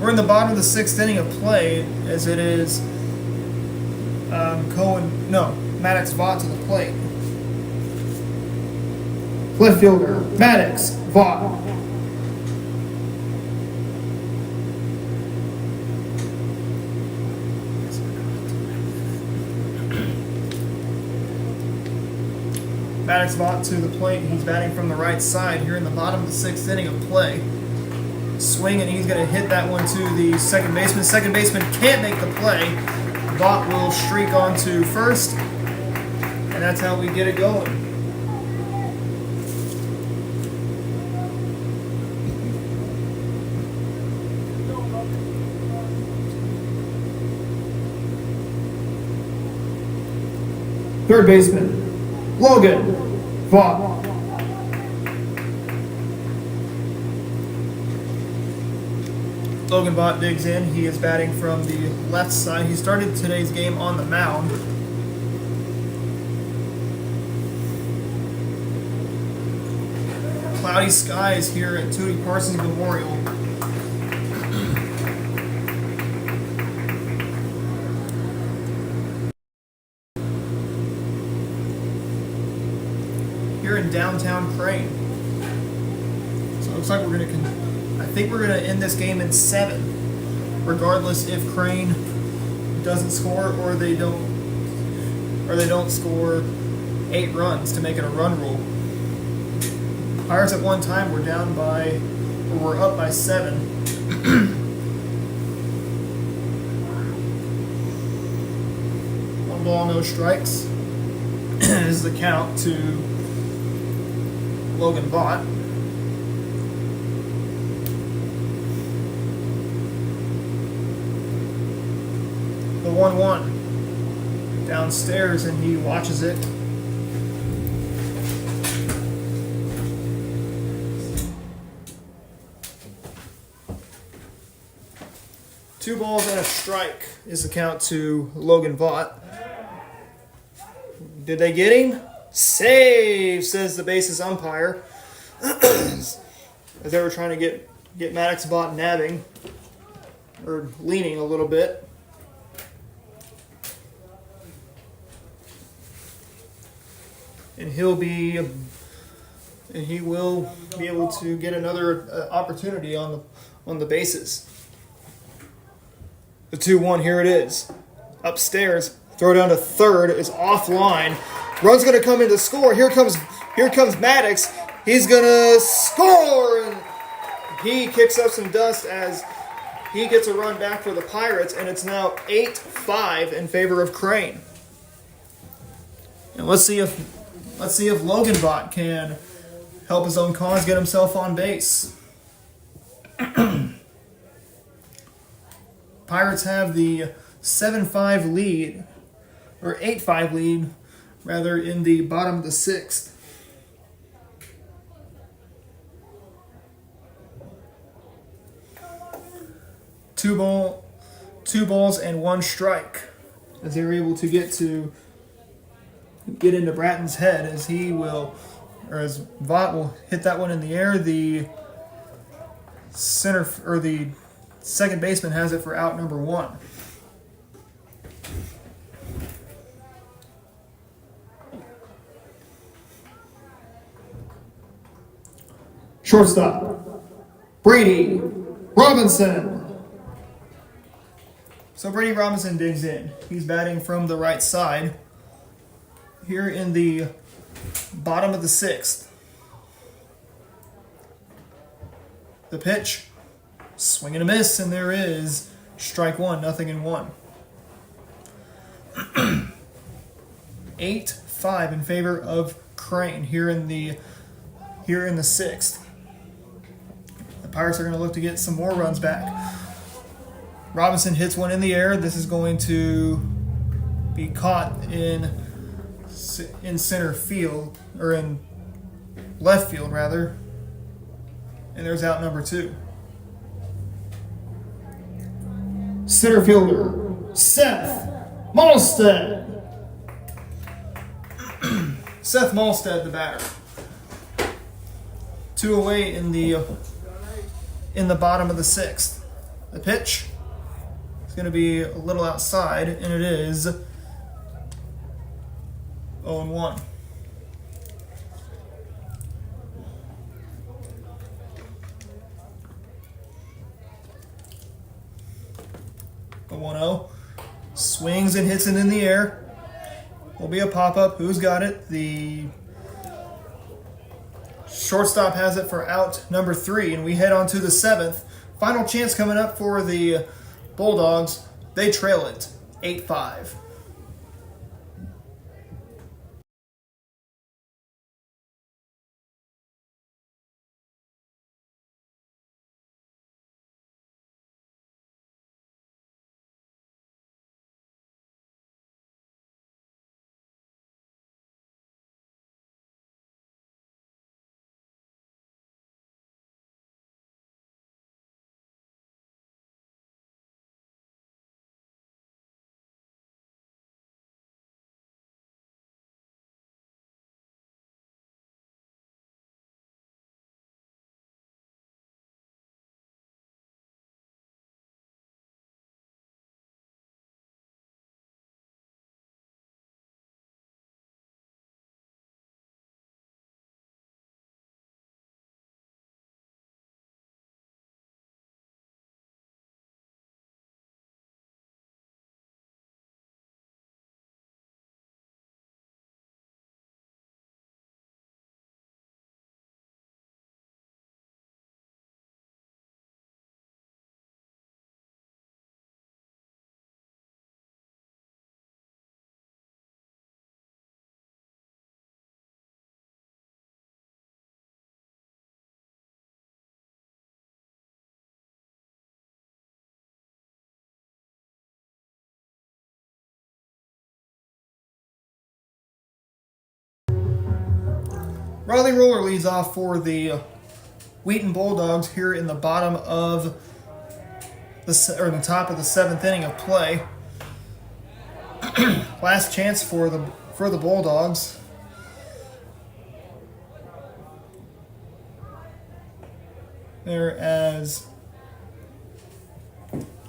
We're in the bottom of the 6th inning of play, as it is Maddox Vaught to the plate. Left fielder, Maddox, Vaught. Maddox Vaught to the plate. He's batting from the right side here in the bottom of the 6th inning of play. Swing, and he's going to hit that one to the second baseman. Second baseman can't make the play. Vaught will streak on to first, and that's how we get it going. Third baseman, Logan, Vaught. Logan Vaught digs in. He is batting from the left side. He started today's game on the mound. Cloudy skies here at Tootie Parsons Memorial. Here in downtown Crane. So it looks like I think we're going to end this game in 7, regardless if Crane doesn't score or they don't score 8 runs to make it a run rule. Pirates at one time were up by 7. One ball, no strikes is the count to Logan Vaught. The 1-1 downstairs, and he watches it. Two balls and a strike is the count to Logan Vaught. Did they get him? Save, says the bases umpire. As they were trying to get Maddox Vaught nabbing, or leaning a little bit. And he will be able to get another opportunity on the bases. The 2-1, here it is. Upstairs, throw down to third, is offline. Run's gonna come in to score. Here comes Maddox. He's gonna score, and he kicks up some dust as he gets a run back for the Pirates, and it's now 8-5 in favor of Crane. And let's see if Loganbot can help his own cause, get himself on base. Pirates have the 7-5 lead, or 8-5 lead, rather, in the bottom of the 6th. Two balls and 1 strike, as they were able to get into Bratton's head, as he will, or as Vaught will hit that one in the air. The second baseman has it for out number 1. Shortstop, Brady Robinson. So Brady Robinson digs in. He's batting from the right side here in the bottom of the 6th. The pitch, swing and a miss, and there is strike 1, 0-1. 8-5 in favor of Crane here in the 6th. The Pirates are going to look to get some more runs back. Robinson hits one in the air. This is going to be caught in center field, or in left field rather. And there's out number 2. Center fielder, Seth Malstead. Seth Malstead, the batter. 2 away in the bottom of the 6th. The pitch is going to be a little outside, and it is 0-1. A 1-0. Swings and hits it in the air. Will be a pop-up. Who's got it? The shortstop has it for out number 3, and we head on to the 7th. Final chance coming up for the Bulldogs. They trail it 8-5. Riley Roller leads off for the Wheaton Bulldogs here in the bottom of the top of the 7th inning of play. Last chance for the Bulldogs. There, as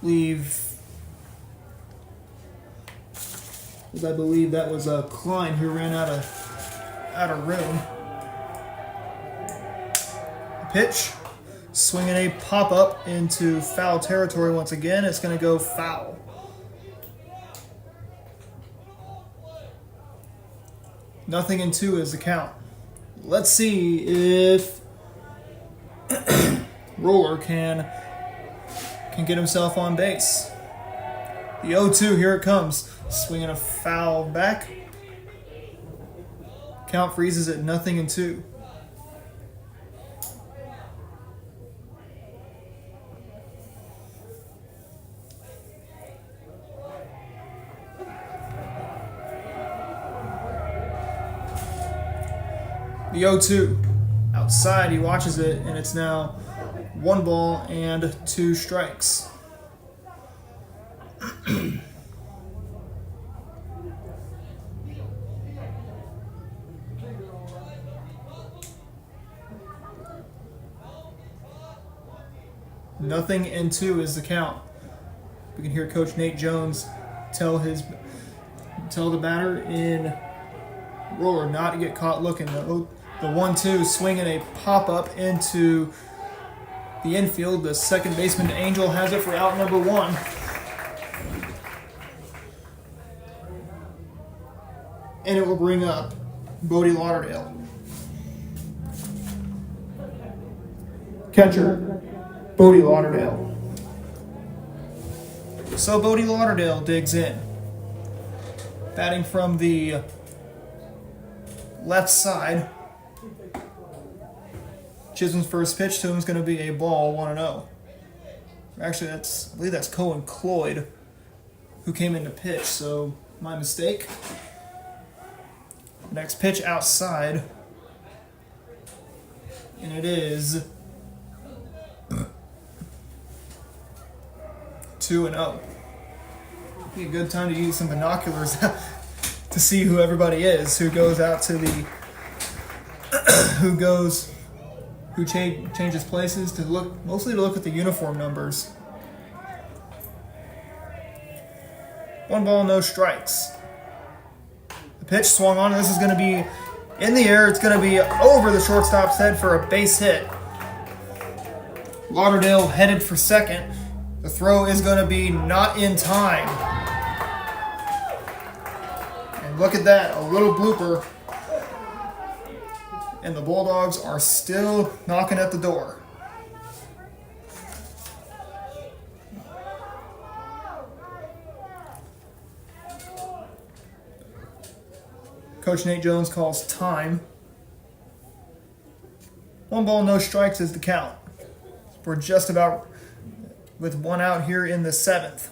I believe that was Klein who ran out of room. Pitch swinging a pop-up into foul territory once again. It's going to go foul. Nothing in 2 is the count. Let's see if Roller can get himself on base. The 0-2, here it comes. Swinging a foul back. Count freezes at 0-2. The 0-2. Outside, he watches it, and it's now 1 ball and 2 strikes. Nothing in 2 is the count. We can hear Coach Nate Jones tell the batter in Roller not to get caught looking. The 1-2 swinging a pop-up into the infield. The second baseman, Angel, has it for out number 1. And it will bring up Bodie Lauderdale. Catcher, Bodie Lauderdale. So Bodie Lauderdale digs in. Batting from the left side. Chisholm's first pitch to him is going to be a ball, 1-0. Actually, I believe that's Cohen Cloyd who came in to pitch, so my mistake. Next pitch outside, and it is 2-0. Be a good time to use some binoculars to see who everybody is, who goes out to the, who changes places to look, mostly to look at the uniform numbers. 1 ball, no strikes. The pitch swung on. This is going to be in the air. It's going to be over the shortstop's head for a base hit. Lauderdale headed for second. The throw is going to be not in time. And look at that, a little blooper. And the Bulldogs are still knocking at the door. Coach Nate Jones calls time. 1 ball, no strikes is the count. We're just about with 1 out here in the 7th.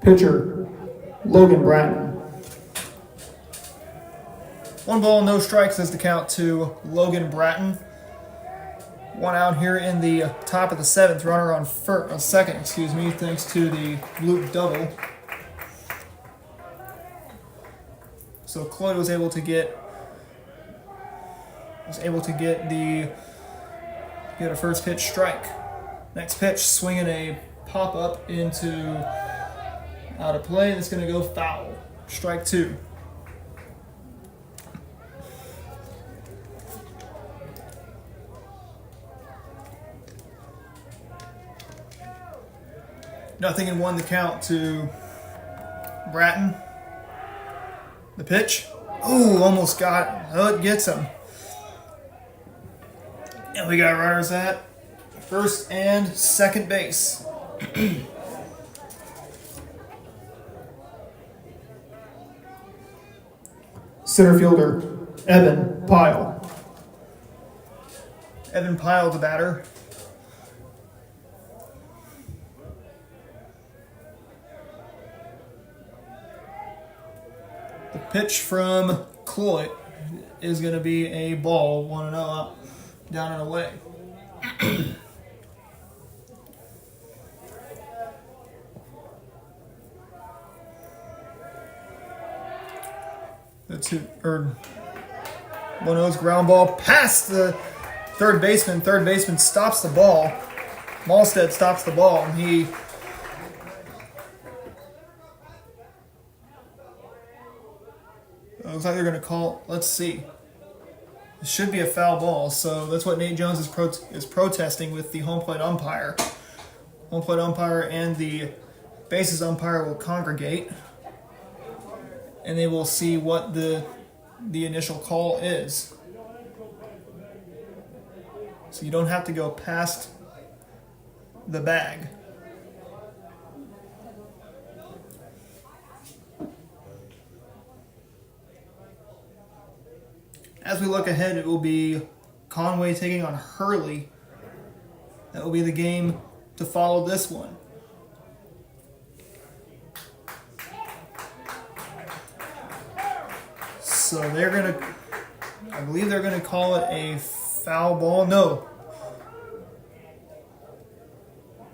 Pitcher, Logan Bratton. 1 ball, no strikes is the count to Logan Bratton. 1 out here in the top of the 7th. Runner on second, thanks to the loop double. So Cloyd was able to get a first pitch strike. Next pitch, swinging a pop up into out of play. That's going to go foul. Strike 2. Nothing in 1 the count to Bratton. The pitch. Ooh, almost got. Oh, it gets him. And we got runners at first and second base. Center fielder, Evan Pyle. Evan Pyle, the batter. The pitch from Cloyd is going to be a ball, 1-0 up, down and away. The 1-0's ground ball past the third baseman. Third baseman stops the ball. Malstead stops the ball, and he looks like they're going to call. Let's see. It should be a foul ball, so that's what Nate Jones is protesting with the home plate umpire. Home plate umpire and the bases umpire will congregate, and they will see what the initial call is. So you don't have to go past the bag. As we look ahead, it will be Conway taking on Hurley. That will be the game to follow this one. So I believe they're gonna call it a foul ball. No.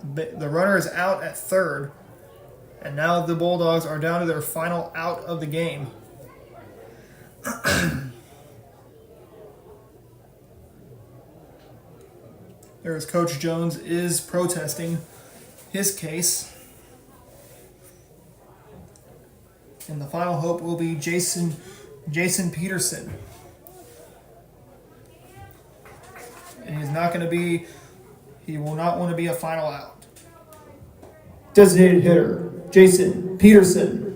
The runner is out at third, and now the Bulldogs are down to their final out of the game. There's Coach Jones is protesting his case. And the final hope will be Jason Peterson. And he will not want to be a final out. Designated hitter, Jason Peterson.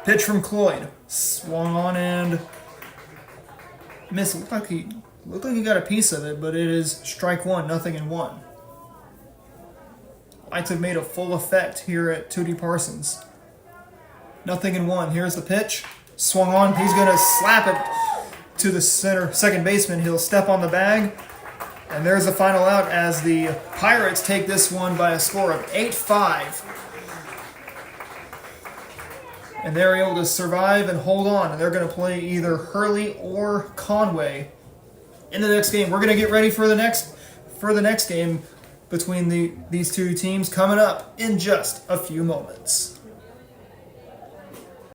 Pitch from Cloyd. Swung on and missed. Looked like he got a piece of it, but it is strike one, 0-1. Lights have made a full effect here at Tootie Parsons. 0-1. Here's the pitch. Swung on. He's going to slap it to the second baseman. He'll step on the bag. And there's the final out as the Pirates take this one by a score of 8-5. And they're able to survive and hold on. And they're going to play either Hurley or Conway in the next game. We're going to get ready for the next game between these two teams coming up in just a few moments.